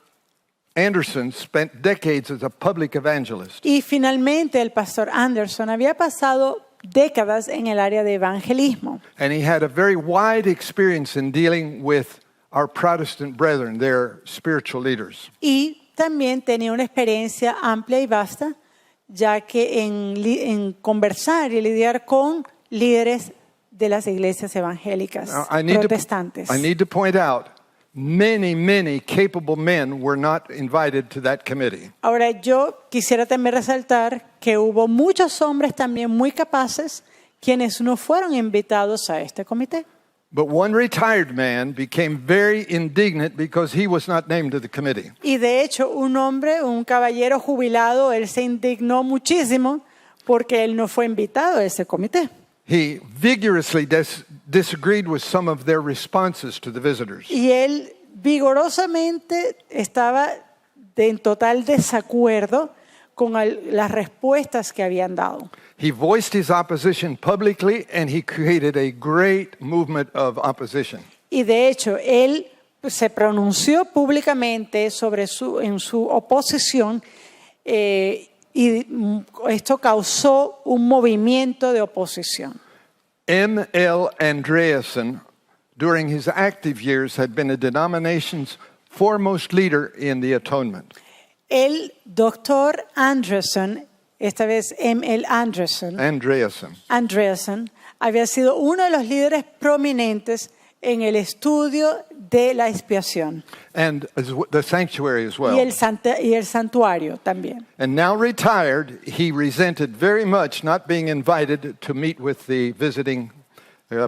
[SPEAKER 1] Anderson spent decades as a public evangelist.
[SPEAKER 2] Y finalmente el pastor Anderson había pasado décadas en el área de evangelismo.
[SPEAKER 1] And he had a very wide experience in dealing with our Protestant brethren, their spiritual leaders.
[SPEAKER 2] Y también tenía una experiencia amplia y vasta, ya que en conversar y lidiar con líderes de las iglesias evangélicas protestantes.
[SPEAKER 1] I need to point out, many capable men were not invited to that committee.
[SPEAKER 2] Ahora, yo quisiera también resaltar que hubo muchos hombres también muy capaces quienes no fueron invitados a este comité.
[SPEAKER 1] But one retired man became very indignant because he was not named to the committee.
[SPEAKER 2] Y de hecho, un caballero jubilado, él se indignó muchísimo porque él no fue invitado a ese comité.
[SPEAKER 1] He vigorously disagreed with some of their responses to the visitors.
[SPEAKER 2] Y él vigorosamente estaba en total desacuerdo con las respuestas que habían dado.
[SPEAKER 1] He voiced his opposition publicly and he created a great movement of opposition.
[SPEAKER 2] Y de hecho, él se pronunció públicamente en su oposición y esto causó un movimiento de oposición.
[SPEAKER 1] M.L. Andreasen, during his active years, had been a denomination's foremost leader in the atonement.
[SPEAKER 2] El doctor Anderson, esta vez M.L. Andreasen, había sido uno de los líderes prominentes en el estudio de la expiación.
[SPEAKER 1] And the sanctuary as well.
[SPEAKER 2] Y el santuario también.
[SPEAKER 1] And now retired, he resented very much not being invited to meet with the visiting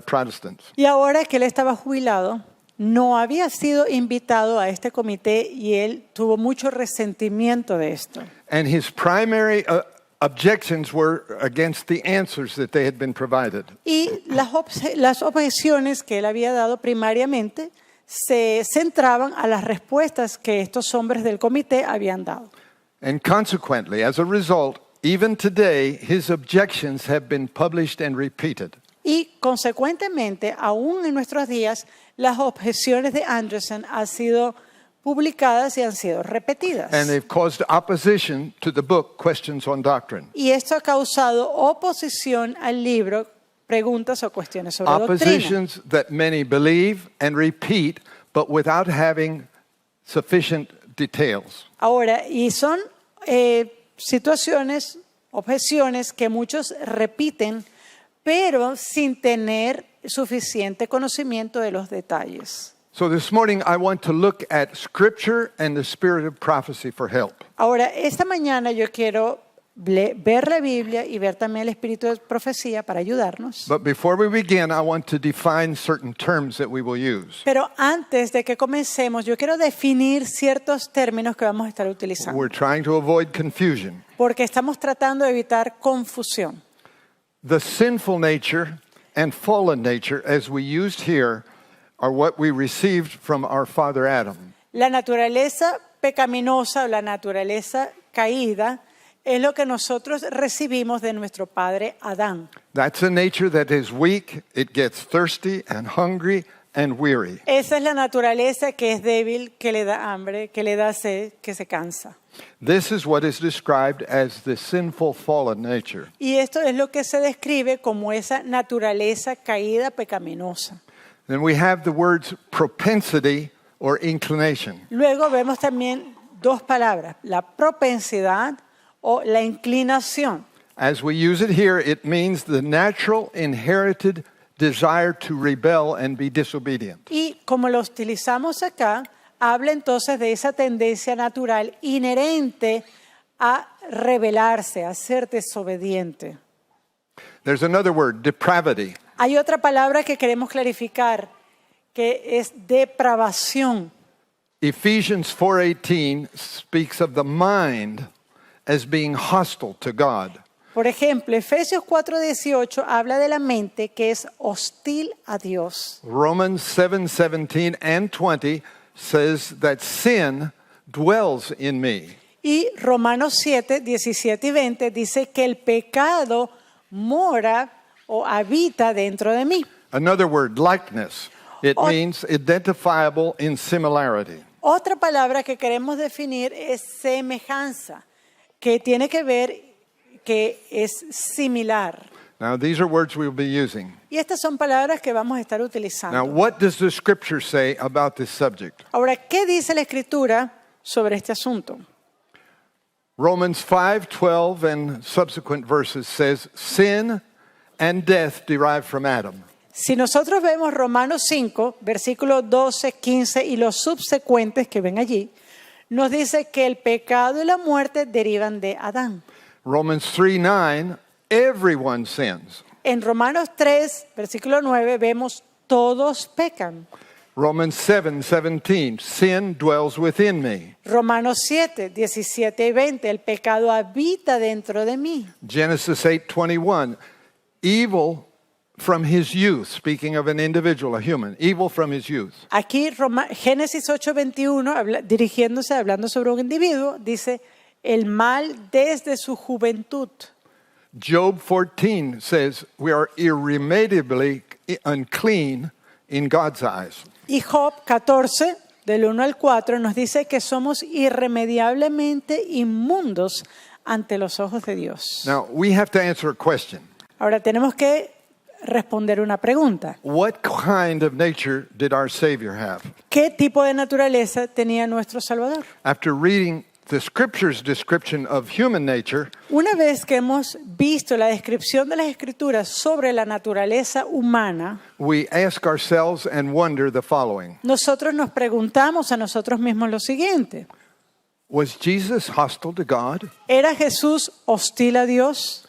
[SPEAKER 1] Protestants.
[SPEAKER 2] Y ahora que él estaba jubilado, no había sido invitado a este comité y él tuvo mucho resentimiento de esto.
[SPEAKER 1] And his primary objections were against the answers that they had been provided.
[SPEAKER 2] Y las objeciones que él había dado primariamente se centraban a las respuestas que estos hombres del comité habían dado.
[SPEAKER 1] And consequently, as a result, even today, his objections have been published and repeated.
[SPEAKER 2] Y consecuentemente, aún en nuestros días, las objeciones de Anderson han sido publicadas y han sido repetidas.
[SPEAKER 1] And they've caused opposition to the book, Questions on Doctrine.
[SPEAKER 2] Y esto ha causado oposición al libro, preguntas o cuestiones sobre doctrina.
[SPEAKER 1] Oppositions that many believe and repeat, but without having sufficient details.
[SPEAKER 2] Ahora, y son situaciones, objeciones que muchos repiten, pero sin tener suficiente conocimiento de los detalles.
[SPEAKER 1] So this morning I want to look at Scripture and the spirit of prophecy for help.
[SPEAKER 2] Ahora, esta mañana yo quiero ver la Biblia y ver también el espíritu de profecía para ayudarnos.
[SPEAKER 1] But before we begin, I want to define certain terms that we will use.
[SPEAKER 2] Pero antes de que comencemos, yo quiero definir ciertos términos que vamos a estar utilizando,
[SPEAKER 1] We're trying to avoid confusion.
[SPEAKER 2] porque estamos tratando de evitar confusión.
[SPEAKER 1] The sinful nature and fallen nature, as we used here, are what we received from our father Adam.
[SPEAKER 2] La naturaleza pecaminosa o la naturaleza caída es lo que nosotros recibimos de nuestro padre Adán.
[SPEAKER 1] That's a nature that is weak, it gets thirsty and hungry and weary.
[SPEAKER 2] Esa es la naturaleza que es débil, que le da hambre, que le da sed, que se cansa.
[SPEAKER 1] This is what is described as the sinful fallen nature.
[SPEAKER 2] Y esto es lo que se describe como esa naturaleza caída pecaminosa.
[SPEAKER 1] Then we have the words propensity or inclination.
[SPEAKER 2] Luego vemos también dos palabras, la propensidad o la inclinación.
[SPEAKER 1] As we use it here, it means the natural inherited desire to rebel and be disobedient.
[SPEAKER 2] Y como lo utilizamos acá, habla entonces de esa tendencia natural inherente a rebelarse, a ser desobediente.
[SPEAKER 1] There's another word, depravity.
[SPEAKER 2] Hay otra palabra que queremos clarificar, que es depravación.
[SPEAKER 1] Ephesians 4:18 speaks of the mind as being hostile to God.
[SPEAKER 2] Por ejemplo, Efesios 4:18 habla de la mente que es hostil a Dios.
[SPEAKER 1] Romans 7:17 and 20 says that sin dwells in me.
[SPEAKER 2] Y Romanos 7, 17 y 20 dice que el pecado mora o habita dentro de mí.
[SPEAKER 1] Another word, likeness. It
[SPEAKER 2] Ot-
[SPEAKER 1] means identifiable in similarity.
[SPEAKER 2] Otra palabra que queremos definir es semejanza, que tiene que ver que es similar.
[SPEAKER 1] Now, these are words we'll be using.
[SPEAKER 2] Y estas son palabras que vamos a estar
[SPEAKER 1] Now,
[SPEAKER 2] utilizando.
[SPEAKER 1] what does the Scripture say about this subject?
[SPEAKER 2] Ahora, ¿qué dice la Escritura sobre este asunto?
[SPEAKER 1] Romans 5:12 and subsequent verses says, sin and death derive from Adam.
[SPEAKER 2] Si nosotros vemos Romanos 5, versículos 12, 15 y los subsecuentes que ven allí, nos dice que el pecado y la muerte derivan de Adán.
[SPEAKER 1] Romans 3:9, everyone sins.
[SPEAKER 2] En Romanos 3, versículo 9, vemos todos pecan.
[SPEAKER 1] Romans 7:17, sin dwells within me.
[SPEAKER 2] Romanos 7, 17 y 20, el pecado habita dentro de mí.
[SPEAKER 1] Genesis 8:21, evil from his youth, speaking of an individual, a human, evil from his youth.
[SPEAKER 2] Aquí Génesis 8, 21, hablando sobre un individuo, dice el mal desde su juventud.
[SPEAKER 1] Job 14 says we are irremediably unclean in God's eyes.
[SPEAKER 2] Y Job 14, del 1 al 4, nos dice que somos irremediablemente inmundos ante los ojos de Dios.
[SPEAKER 1] Now, we have to answer a question.
[SPEAKER 2] Ahora tenemos que responder una pregunta.
[SPEAKER 1] What kind of nature did our Savior have?
[SPEAKER 2] ¿Qué tipo de naturaleza tenía nuestro Salvador?
[SPEAKER 1] After reading the Scripture's description of human nature,
[SPEAKER 2] Una vez que hemos visto la descripción de las Escrituras sobre la naturaleza humana,
[SPEAKER 1] we ask ourselves and wonder the following.
[SPEAKER 2] nosotros nos preguntamos a nosotros mismos lo siguiente.
[SPEAKER 1] Was Jesus hostile to God?
[SPEAKER 2] ¿Era Jesús hostil a Dios?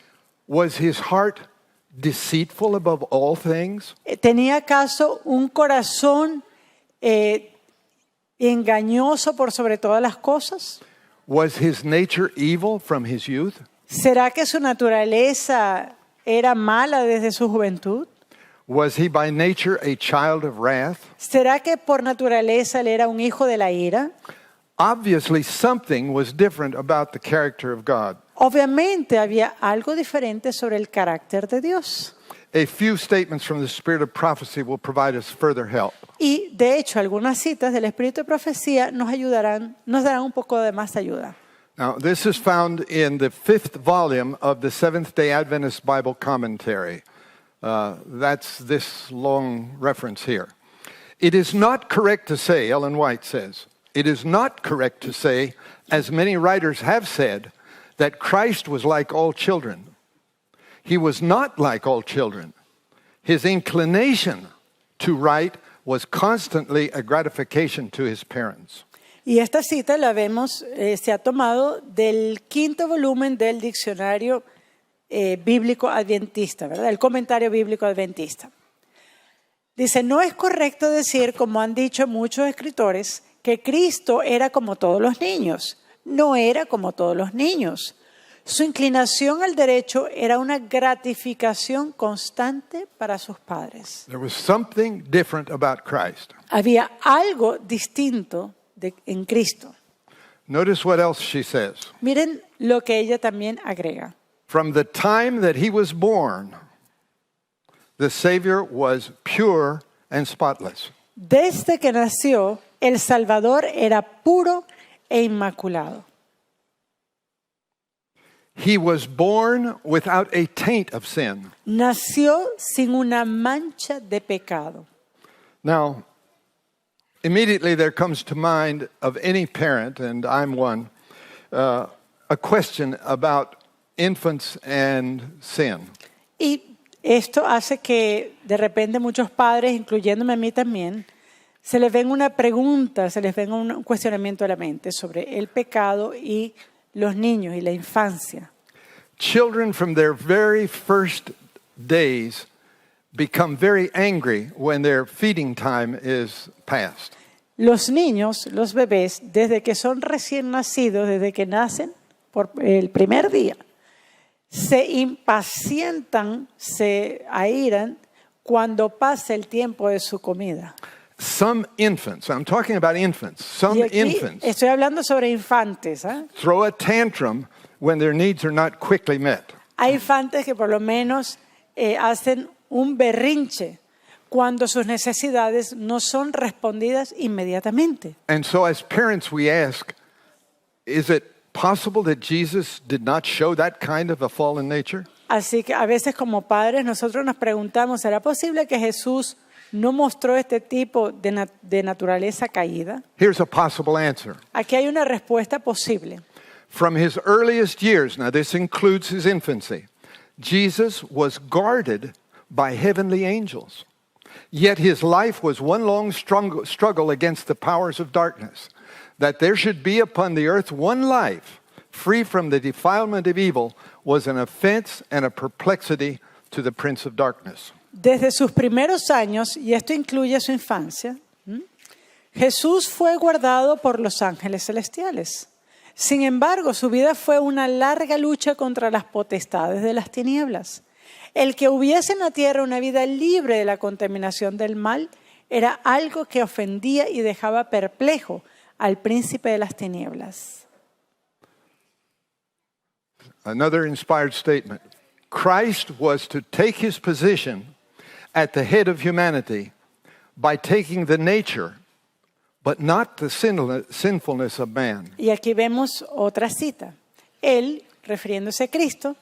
[SPEAKER 1] Was his heart deceitful above all things?
[SPEAKER 2] ¿Tenía acaso un corazón engañoso por sobre todas las cosas?
[SPEAKER 1] Was his nature evil from his youth?
[SPEAKER 2] ¿Será que su naturaleza era mala desde su juventud?
[SPEAKER 1] Was he by nature a child of wrath?
[SPEAKER 2] ¿Será que por naturaleza él era un hijo de la ira?
[SPEAKER 1] Obviously, something was different about the character of God.
[SPEAKER 2] Obviamente había algo diferente sobre el carácter de Dios.
[SPEAKER 1] A few statements from the spirit of prophecy will provide us further help.
[SPEAKER 2] Y de hecho, algunas citas del Espíritu de Profecía nos darán un poco de más ayuda.
[SPEAKER 1] Now, this is found in the 5th volume of the Seventh-day Adventist Bible Commentary. That's this long reference here. It is not correct to say, Ellen White says, it is not correct to say, as many writers have said, that Christ was like all children. He was not like all children. His inclination to write was constantly a gratification to his parents.
[SPEAKER 2] Y esta cita la vemos, se ha tomado del 5º volumen del diccionario bíblico adventista, ¿verdad? El comentario bíblico adventista. Dice, no es correcto decir, como han dicho muchos escritores, que Cristo era como todos los niños. No era como todos los niños. Su inclinación al derecho era una gratificación constante para sus padres.
[SPEAKER 1] There was something different about Christ.
[SPEAKER 2] Había algo distinto en Cristo.
[SPEAKER 1] Notice what else she says.
[SPEAKER 2] Miren lo que ella también agrega.
[SPEAKER 1] From the time that he was born, the Savior was pure and spotless.
[SPEAKER 2] Desde que nació, el Salvador era puro e inmaculado.
[SPEAKER 1] He was born without a taint of sin.
[SPEAKER 2] Nació sin una mancha de pecado.
[SPEAKER 1] Now, immediately there comes to mind of any parent, and I'm one, a question about infants and sin.
[SPEAKER 2] Y esto hace que de repente muchos padres, incluyéndome a mí también, se les venga una pregunta, se les venga un cuestionamiento a la mente sobre el pecado y los niños y la infancia.
[SPEAKER 1] Children from their very first days become very angry when their feeding time is past.
[SPEAKER 2] Los niños, los bebés, desde que son recién nacidos, desde que nacen, por el primer día, se impacientan, se airan cuando pasa el tiempo de su comida.
[SPEAKER 1] Some infants, I'm talking about infants, some
[SPEAKER 2] Y aquí
[SPEAKER 1] infants
[SPEAKER 2] estoy hablando sobre infantes.
[SPEAKER 1] throw a tantrum when their needs are not quickly met.
[SPEAKER 2] Hay infantes que por lo menos hacen un berrinche cuando sus necesidades no son respondidas inmediatamente.
[SPEAKER 1] And so as parents we ask, is it possible that Jesus did not show that kind of a fallen nature?
[SPEAKER 2] Así que a veces como padres nosotros nos preguntamos, ¿será posible que Jesús no mostró este tipo de naturaleza caída?
[SPEAKER 1] Here's a possible answer.
[SPEAKER 2] Aquí hay una respuesta posible.
[SPEAKER 1] From his earliest years, now this includes his infancy, Jesus was guarded by heavenly angels. Yet his life was one long struggle against the powers of darkness, that there should be upon the earth one life free from the defilement of evil was an offense and a perplexity to the prince of darkness.
[SPEAKER 2] Desde sus primeros años, y esto incluye su infancia, Jesús fue guardado por los ángeles celestiales. Sin embargo, su vida fue una larga lucha contra las potestades de las tinieblas. El que hubiese en la tierra una vida libre de la contaminación del mal era algo que ofendía y dejaba perplejo al príncipe de las tinieblas.
[SPEAKER 1] Another inspired statement. Christ was to take his position at the head of humanity by taking the nature, but not the sinfulness of man.
[SPEAKER 2] Y aquí vemos otra cita. Él, refiriéndose a Cristo,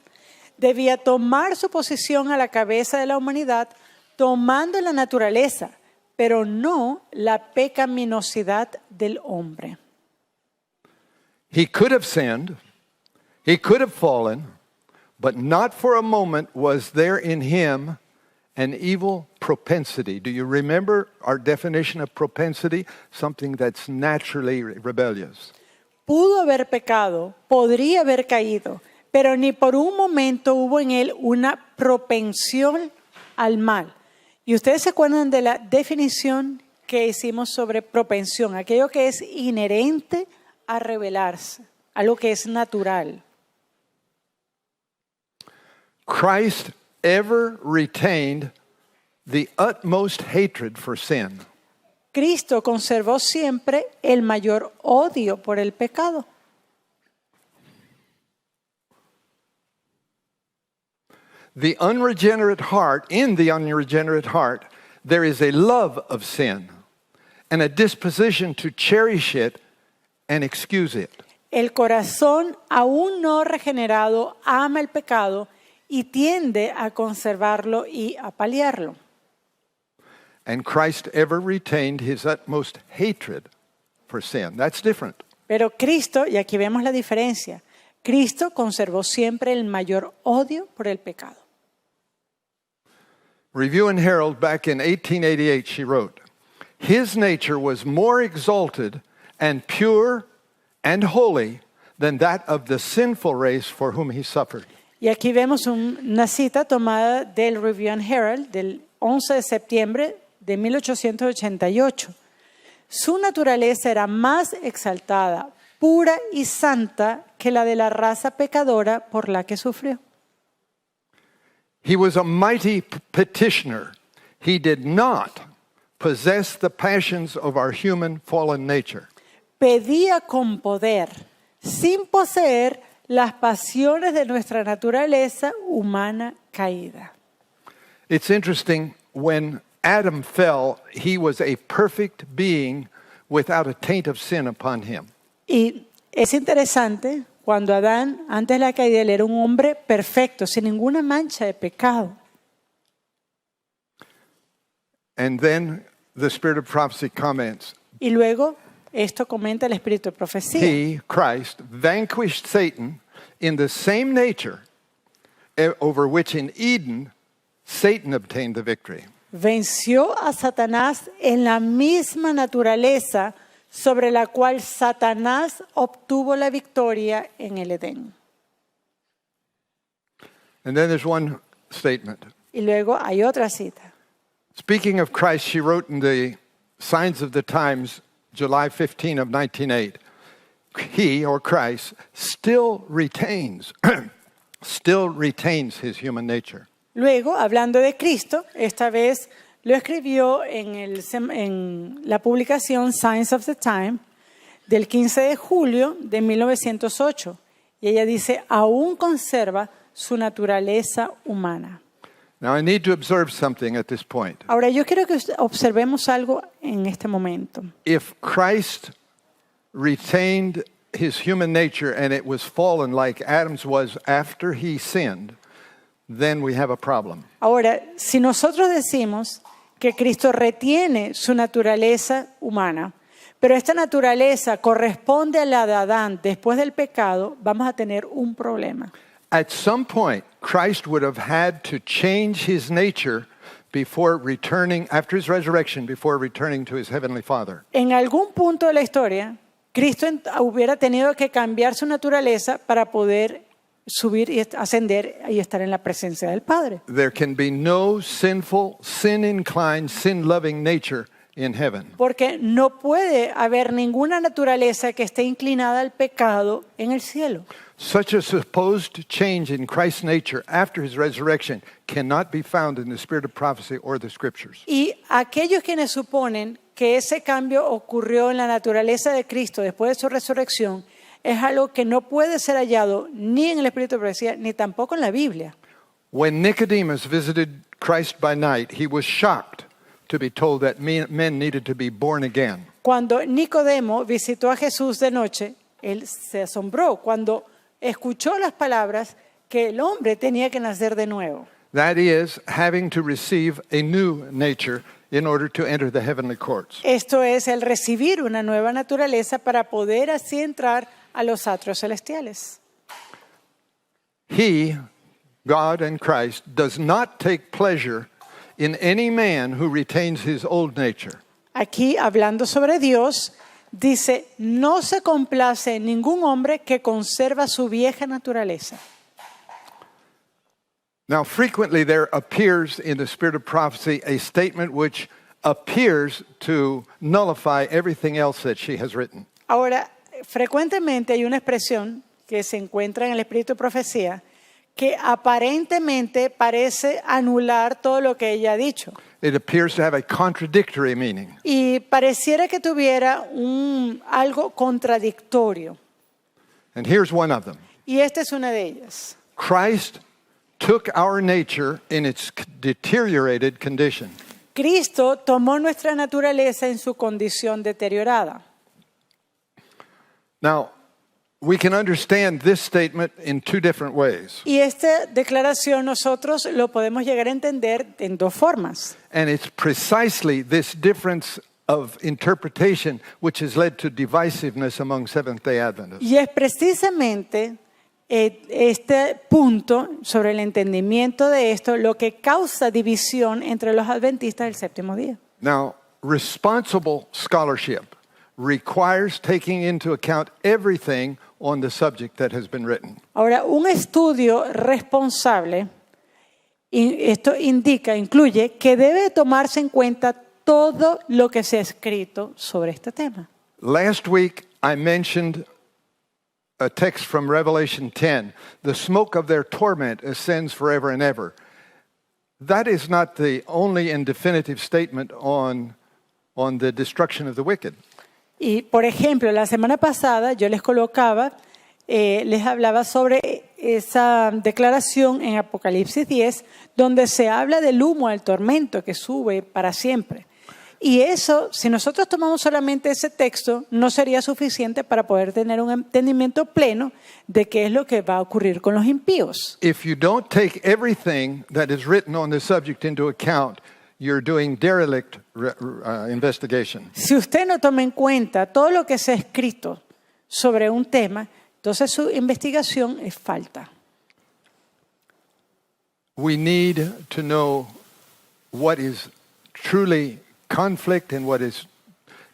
[SPEAKER 2] debía tomar su posición a la cabeza de la humanidad, tomando la naturaleza, pero no la pecaminosidad del hombre.
[SPEAKER 1] He could have sinned, he could have fallen, but not for a moment was there in him an evil propensity. Do you remember our definition of propensity? Something that's naturally rebellious.
[SPEAKER 2] Pudo haber pecado, podría haber caído, pero ni por un momento hubo en él una propensión al mal. Y ustedes se acuerdan de la definición que hicimos sobre propensión, aquello que es inherente a rebelarse, algo que es natural.
[SPEAKER 1] Christ ever retained the utmost hatred for sin.
[SPEAKER 2] Cristo conservó siempre el mayor odio por el pecado.
[SPEAKER 1] the unregenerate heart, in the unregenerate heart, there is a love of sin and a disposition to cherish it and excuse it.
[SPEAKER 2] El corazón aún no regenerado ama el pecado y tiende a conservarlo y a paliarlo.
[SPEAKER 1] And Christ ever retained his utmost hatred for sin. That's different.
[SPEAKER 2] Pero Cristo, y aquí vemos la diferencia, Cristo conservó siempre el mayor odio por el pecado.
[SPEAKER 1] Review and Herald, back in 1888, she wrote, "His nature was more exalted and pure and holy than that of the sinful race for whom he suffered."
[SPEAKER 2] Y aquí vemos una cita tomada del Review and Herald del 11 de septiembre de 1888. Su naturaleza era más exaltada, pura y santa que la de la raza pecadora por la que sufrió.
[SPEAKER 1] He was a mighty petitioner. He did not possess the passions of our human fallen nature.
[SPEAKER 2] Pedía con poder, sin poseer las pasiones de nuestra naturaleza humana caída.
[SPEAKER 1] It's interesting, when Adam fell, he was a perfect being without a taint of sin upon him.
[SPEAKER 2] Y es interesante, cuando Adán, antes de la caída, él era un hombre perfecto, sin ninguna mancha de pecado.
[SPEAKER 1] And then the Spirit of prophecy comments,
[SPEAKER 2] Y luego, esto comenta el Espíritu de Profecía.
[SPEAKER 1] he, Christ, vanquished Satan in the same nature over which in Eden Satan obtained the victory.
[SPEAKER 2] Venció a Satanás en la misma naturaleza sobre la cual Satanás obtuvo la victoria en el Edén.
[SPEAKER 1] And then there's one statement.
[SPEAKER 2] Y luego hay otra cita.
[SPEAKER 1] Speaking of Christ, she wrote in the Signs of the Times, July 15 of 1908, he, or Christ, still retains his human nature.
[SPEAKER 2] Luego, hablando de Cristo, esta vez lo escribió en la publicación Signs of the Time del 15 de julio de 1908. Y ella dice, aún conserva su naturaleza humana.
[SPEAKER 1] Now, I need to observe something at this point.
[SPEAKER 2] Ahora, yo quiero que observemos algo en este momento.
[SPEAKER 1] If Christ retained his human nature and it was fallen like Adam's was after he sinned, then we have a problem.
[SPEAKER 2] Ahora, si nosotros decimos que Cristo retiene su naturaleza humana, pero esta naturaleza corresponde a la de Adán después del pecado, vamos a tener un problema.
[SPEAKER 1] At some point, Christ would have had to change his nature before returning, after his resurrection, before returning to his heavenly Father.
[SPEAKER 2] En algún punto de la historia, Cristo hubiera tenido que cambiar su naturaleza para poder subir y ascender y estar en la presencia del Padre.
[SPEAKER 1] There can be no sinful, sin-inclined, sin-loving nature in heaven.
[SPEAKER 2] Porque no puede haber ninguna naturaleza que esté inclinada al pecado en el cielo.
[SPEAKER 1] Such a supposed change in Christ's nature after his resurrection cannot be found in the spirit of prophecy or the scriptures.
[SPEAKER 2] Y aquellos quienes suponen que ese cambio ocurrió en la naturaleza de Cristo después de su resurrección es algo que no puede ser hallado ni en el Espíritu de Profecía ni tampoco en la Biblia.
[SPEAKER 1] When Nicodemus visited Christ by night, he was shocked to be told that men needed to be born again.
[SPEAKER 2] Cuando Nicodemo visitó a Jesús de noche, él se asombró cuando escuchó las palabras que el hombre tenía que nacer de nuevo.
[SPEAKER 1] That is, having to receive a new nature in order to enter the heavenly courts.
[SPEAKER 2] Esto es el recibir una nueva naturaleza para poder así entrar a los atrios celestiales.
[SPEAKER 1] He, God and Christ, does not take pleasure in any man who retains his old nature.
[SPEAKER 2] Aquí, hablando sobre Dios, dice, no se complace en ningún hombre que conserva su vieja naturaleza.
[SPEAKER 1] Now, frequently there appears in the spirit of prophecy a statement which appears to nullify everything else that she has written.
[SPEAKER 2] Ahora, frecuentemente hay una expresión que se encuentra en el Espíritu de Profecía que aparentemente parece anular todo lo que ella ha dicho.
[SPEAKER 1] It appears to have a contradictory meaning.
[SPEAKER 2] Y pareciera que tuviera algo contradictorio.
[SPEAKER 1] And here's one of them.
[SPEAKER 2] Y esta es una de ellas.
[SPEAKER 1] Christ took our nature in its deteriorated condition.
[SPEAKER 2] Cristo tomó nuestra naturaleza en su condición deteriorada.
[SPEAKER 1] Now, we can understand this statement in two different ways.
[SPEAKER 2] Y esta declaración nosotros lo podemos llegar a entender en dos formas.
[SPEAKER 1] And it's precisely this difference of interpretation which has led to divisiveness among Seventh-day Adventists.
[SPEAKER 2] Y es precisamente este punto sobre el entendimiento de esto lo que causa división entre los adventistas del séptimo día.
[SPEAKER 1] Now, responsible scholarship requires taking into account everything on the subject that has been written.
[SPEAKER 2] Ahora, un estudio responsable, y esto incluye que debe tomarse en cuenta todo lo que se ha escrito sobre este tema.
[SPEAKER 1] Last week, I mentioned a text from Revelation 10. The smoke of their torment ascends forever and ever. That is not the only and definitive statement on the destruction of the wicked.
[SPEAKER 2] Y, por ejemplo, la semana pasada yo les hablaba sobre esa declaración en Apocalipsis 10, donde se habla del humo, del tormento que sube para siempre. Y eso, si nosotros tomamos solamente ese texto, no sería suficiente para poder tener un entendimiento pleno de qué es lo que va a ocurrir con los impíos.
[SPEAKER 1] If you don't take everything that is written on the subject into account, you're doing derelict investigation.
[SPEAKER 2] Si usted no toma en cuenta todo lo que se ha escrito sobre un tema, entonces su investigación es falta.
[SPEAKER 1] We need to know what is truly conflict and what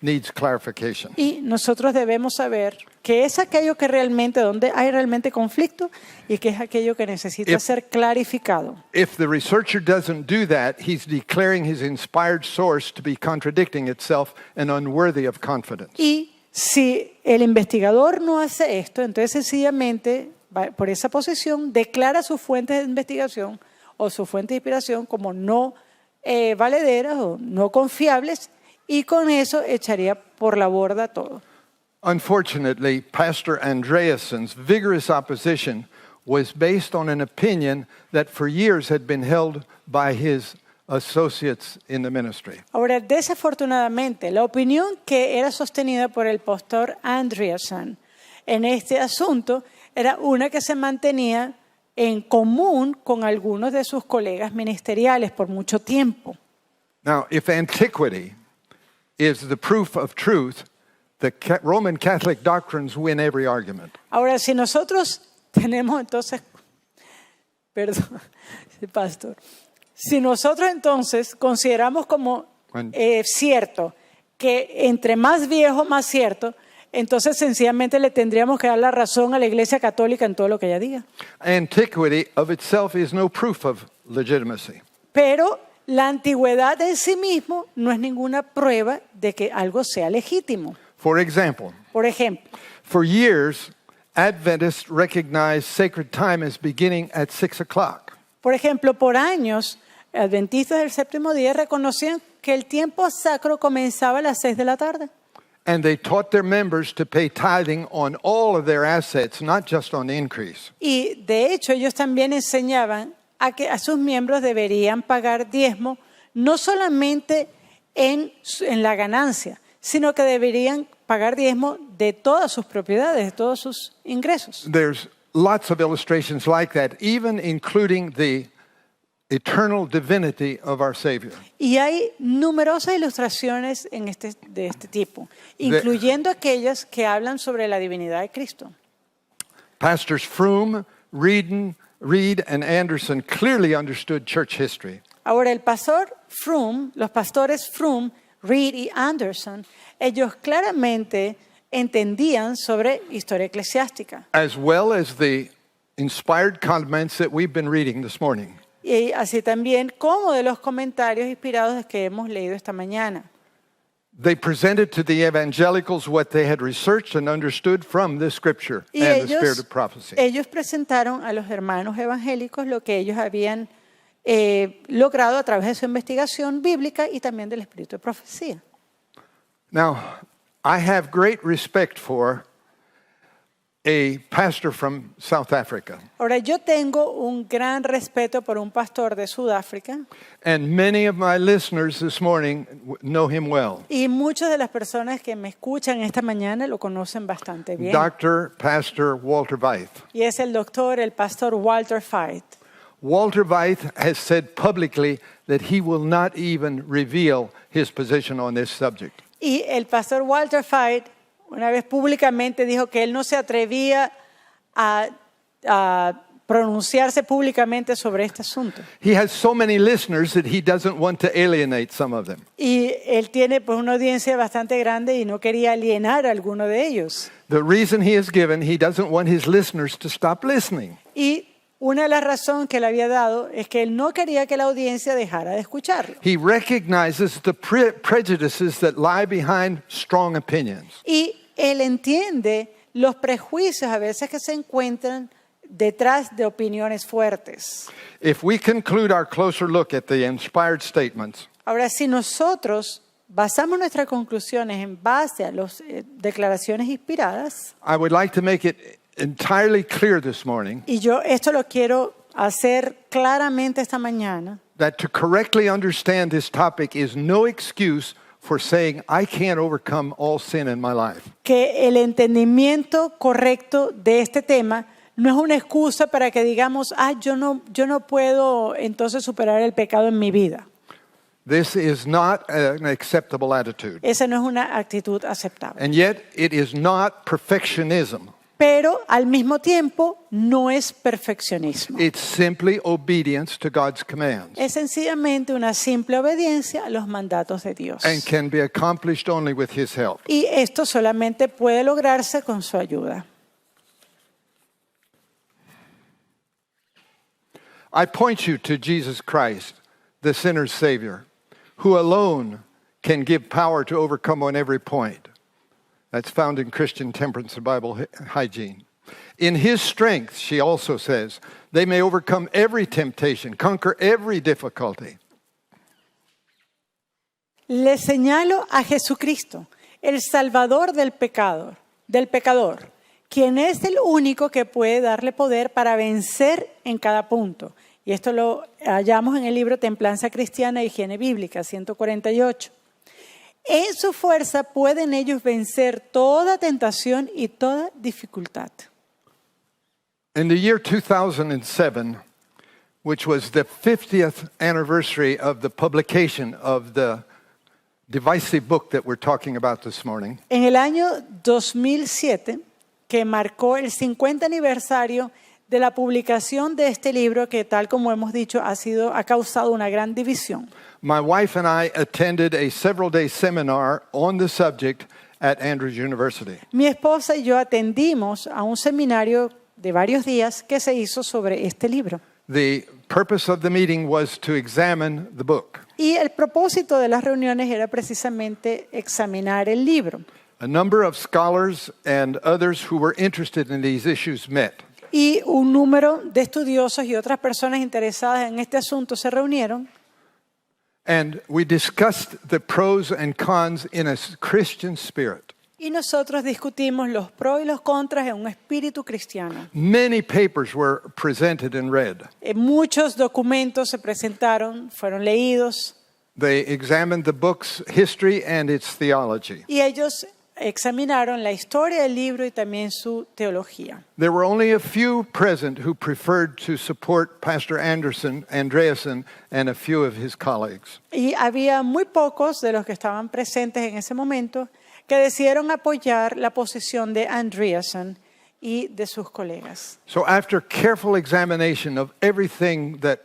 [SPEAKER 1] needs clarification.
[SPEAKER 2] Y nosotros debemos saber qué es aquello que realmente, donde hay realmente conflicto y qué es aquello que necesita ser clarificado.
[SPEAKER 1] If the researcher doesn't do that, he's declaring his inspired source to be contradicting itself and unworthy of confidence.
[SPEAKER 2] Y si el investigador no hace esto, entonces sencillamente, por esa posición, declara sus fuentes de investigación o su fuente de inspiración como no valederas o no confiables, y con eso echaría por la borda todo.
[SPEAKER 1] Unfortunately, Pastor Andreasen's vigorous opposition was based on an opinion that for years had been held by his associates in the ministry.
[SPEAKER 2] Ahora, desafortunadamente, la opinión que era sostenida por el pastor Andreasen en este asunto era una que se mantenía en común con algunos de sus colegas ministeriales por mucho tiempo.
[SPEAKER 1] Now, if antiquity is the proof of truth, the Roman Catholic doctrines win every argument.
[SPEAKER 2] Ahora, si nosotros tenemos entonces, perdón, pastor, si nosotros entonces consideramos como cierto que entre más viejo, más cierto, entonces sencillamente le tendríamos que dar la razón a la Iglesia Católica en todo lo que ella diga.
[SPEAKER 1] Antiquity of itself is no proof of legitimacy.
[SPEAKER 2] Pero la antigüedad en sí mismo no es ninguna prueba de que algo sea legítimo.
[SPEAKER 1] For example,
[SPEAKER 2] Por ejemplo,
[SPEAKER 1] for years, Adventists recognized sacred time as beginning at 6 o'clock.
[SPEAKER 2] por años, adventistas del séptimo día reconocían que el tiempo sacro comenzaba a las 6 de la tarde.
[SPEAKER 1] And they taught their members to pay tithing on all of their assets, not just on the increase.
[SPEAKER 2] Y de hecho ellos también enseñaban a que a sus miembros deberían pagar diezmo no solamente en la ganancia, sino que deberían pagar diezmo de todas sus propiedades, de todos sus ingresos.
[SPEAKER 1] There's lots of illustrations like that, even including the eternal divinity of our Savior.
[SPEAKER 2] Y hay numerosas ilustraciones de este tipo, incluyendo aquellas que hablan sobre la divinidad de Cristo.
[SPEAKER 1] Pastors Froome, Reed, and Anderson clearly understood church history.
[SPEAKER 2] Ahora, los pastores Froome, Reed y Anderson, ellos claramente entendían sobre historia eclesiástica.
[SPEAKER 1] As well as the inspired comments that we've been reading this morning.
[SPEAKER 2] Y así también como de los comentarios inspirados que hemos leído esta mañana.
[SPEAKER 1] They presented to the evangelicals what they had researched and understood from the scripture
[SPEAKER 2] Y
[SPEAKER 1] and the spirit of prophecy.
[SPEAKER 2] ellos presentaron a los hermanos evangélicos lo que ellos habían logrado a través de su investigación bíblica y también del espíritu de profecía.
[SPEAKER 1] Now, I have great respect for a pastor from South Africa,
[SPEAKER 2] Ahora, yo tengo un gran respeto por un pastor de Sudáfrica
[SPEAKER 1] and many of my listeners this morning know him well.
[SPEAKER 2] y muchas de las personas que me escuchan esta mañana lo conocen bastante bien.
[SPEAKER 1] Pastor Walter Veith.
[SPEAKER 2] Y es el pastor Walter Veith.
[SPEAKER 1] Walter Veith has said publicly that he will not even reveal his position on this subject.
[SPEAKER 2] Y el pastor Walter Veith una vez públicamente dijo que él no se atrevía a pronunciarse públicamente sobre este asunto.
[SPEAKER 1] He has so many listeners that he doesn't want to alienate some of them.
[SPEAKER 2] Y él tiene pues una audiencia bastante grande y no quería alienar a alguno de ellos.
[SPEAKER 1] The reason he has given, he doesn't want his listeners to stop listening.
[SPEAKER 2] Y una de las razones que le había dado es que él no quería que la audiencia dejara de escucharlo.
[SPEAKER 1] He recognizes the prejudices that lie behind strong opinions.
[SPEAKER 2] Y él entiende los prejuicios a veces que se encuentran detrás de opiniones fuertes.
[SPEAKER 1] If we conclude our closer look at the inspired statements,
[SPEAKER 2] Ahora, si nosotros basamos nuestras conclusiones en base a las declaraciones inspiradas,
[SPEAKER 1] I would like to make it entirely clear this morning
[SPEAKER 2] y yo esto lo quiero hacer claramente esta mañana,
[SPEAKER 1] that to correctly understand this topic is no excuse for saying, I can't overcome all sin in my life.
[SPEAKER 2] que el entendimiento correcto de este tema no es una excusa para que digamos, yo no puedo entonces superar el pecado en mi vida.
[SPEAKER 1] This is not an acceptable attitude.
[SPEAKER 2] Esa no es una actitud aceptable.
[SPEAKER 1] And yet, it is not perfectionism.
[SPEAKER 2] Pero al mismo tiempo no es perfeccionismo.
[SPEAKER 1] It's simply obedience to God's commands
[SPEAKER 2] Es sencillamente una simple obediencia a los mandatos de Dios.
[SPEAKER 1] and can be accomplished only with His help.
[SPEAKER 2] Y esto solamente puede lograrse con su ayuda.
[SPEAKER 1] I point you to Jesus Christ, the sinner's Savior, who alone can give power to overcome on every point. That's found in Christian Temperance and Bible Hygiene. In His strength, she also says, they may overcome every temptation, conquer every difficulty.
[SPEAKER 2] Le señalo a Jesucristo, el Salvador del pecador, quien es el único que puede darle poder para vencer en cada punto. Y esto lo hallamos en el libro Templanza Cristiana e Higiene Bíblica, 148. En su fuerza pueden ellos vencer toda tentación y toda dificultad.
[SPEAKER 1] In the year 2007, which was the 50th anniversary of the publication of the divisive book that we're talking about this morning,
[SPEAKER 2] En el año 2007, que marcó el 50 aniversario de la publicación de este libro que, tal como hemos dicho, ha causado una gran división.
[SPEAKER 1] my wife and I attended a several-day seminar on the subject at Andrews University.
[SPEAKER 2] Mi esposa y yo atendimos a un seminario de varios días que se hizo sobre este libro.
[SPEAKER 1] The purpose of the meeting was to examine the book.
[SPEAKER 2] Y el propósito de las reuniones era precisamente examinar el libro.
[SPEAKER 1] A number of scholars and others who were interested in these issues met.
[SPEAKER 2] Y un número de estudiosos y otras personas interesadas en este asunto se reunieron.
[SPEAKER 1] And we discussed the pros and cons in a Christian spirit.
[SPEAKER 2] Y nosotros discutimos los pros y los contras en un espíritu cristiano.
[SPEAKER 1] Many papers were presented and read.
[SPEAKER 2] Muchos documentos se presentaron, fueron leídos,
[SPEAKER 1] They examined the book's history and its theology.
[SPEAKER 2] y ellos examinaron la historia del libro y también su teología.
[SPEAKER 1] There were only a few present who preferred to support Pastor Andreasen, and a few of his colleagues.
[SPEAKER 2] Y había muy pocos de los que estaban presentes en ese momento que decidieron apoyar la posición de Andreasen y de sus colegas.
[SPEAKER 1] So after careful examination of everything that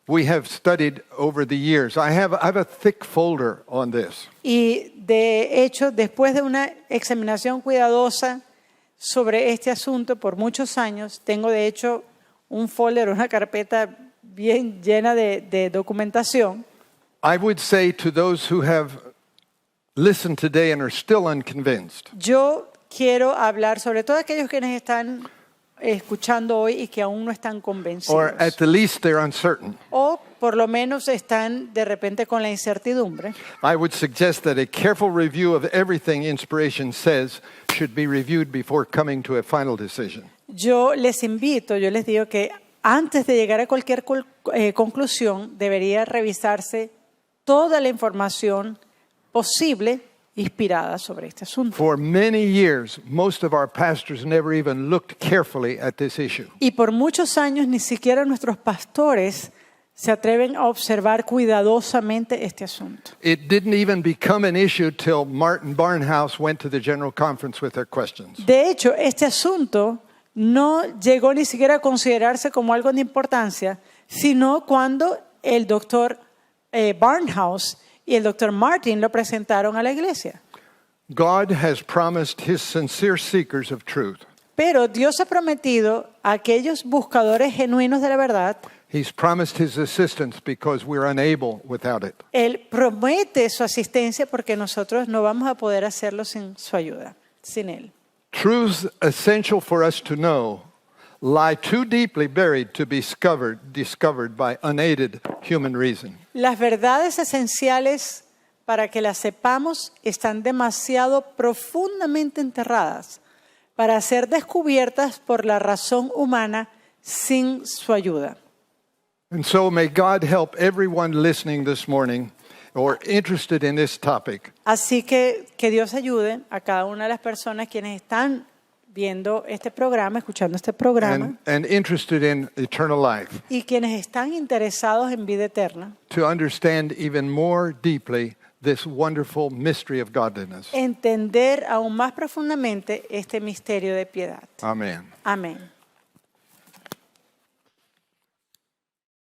[SPEAKER 1] we have studied over the years, I have a thick folder on this.
[SPEAKER 2] Y de hecho, después de una examinación cuidadosa sobre este asunto por muchos años, tengo de hecho un folder, una carpeta bien llena de documentación.
[SPEAKER 1] I would say to those who have listened today and are still unconvinced,
[SPEAKER 2] Yo quiero hablar sobre todo aquellos quienes están escuchando hoy y que aún no están convencidos.
[SPEAKER 1] or at the least they're uncertain.
[SPEAKER 2] O por lo menos están de repente con la incertidumbre,
[SPEAKER 1] I would suggest that a careful review of everything inspiration says should be reviewed before coming to a final decision.
[SPEAKER 2] yo les digo que antes de llegar a cualquier conclusión, debería revisarse toda la información posible inspirada sobre este asunto.
[SPEAKER 1] For many years, most of our pastors never even looked carefully at this issue.
[SPEAKER 2] Y por muchos años ni siquiera nuestros pastores se atreven a observar cuidadosamente este asunto.
[SPEAKER 1] It didn't even become an issue till Martin Barnhouse went to the General Conference with their questions.
[SPEAKER 2] De hecho, este asunto no llegó ni siquiera a considerarse como algo de importancia, sino cuando el doctor Barnhouse y el doctor Martin lo presentaron a la iglesia.
[SPEAKER 1] God has promised his sincere seekers of truth.
[SPEAKER 2] Pero Dios ha prometido a aquellos buscadores genuinos de la verdad,
[SPEAKER 1] He's promised his assistance because we're unable without it.
[SPEAKER 2] Él promete su asistencia porque nosotros no vamos a poder hacerlo sin su ayuda, sin Él.
[SPEAKER 1] Truths essential for us to know lie too deeply buried to be discovered by unaided human reason.
[SPEAKER 2] Las verdades esenciales para que las sepamos están demasiado profundamente enterradas para ser descubiertas por la razón humana sin su ayuda.
[SPEAKER 1] And so may God help everyone listening this morning or interested in this topic
[SPEAKER 2] Así que Dios ayude a cada una de las personas quienes están viendo este programa, escuchando este programa,
[SPEAKER 1] and interested in eternal life
[SPEAKER 2] y quienes están interesados en vida eterna,
[SPEAKER 1] to understand even more deeply this wonderful mystery of godliness.
[SPEAKER 2] entender aún más profundamente este misterio de piedad.
[SPEAKER 1] Amen.
[SPEAKER 2] Amén.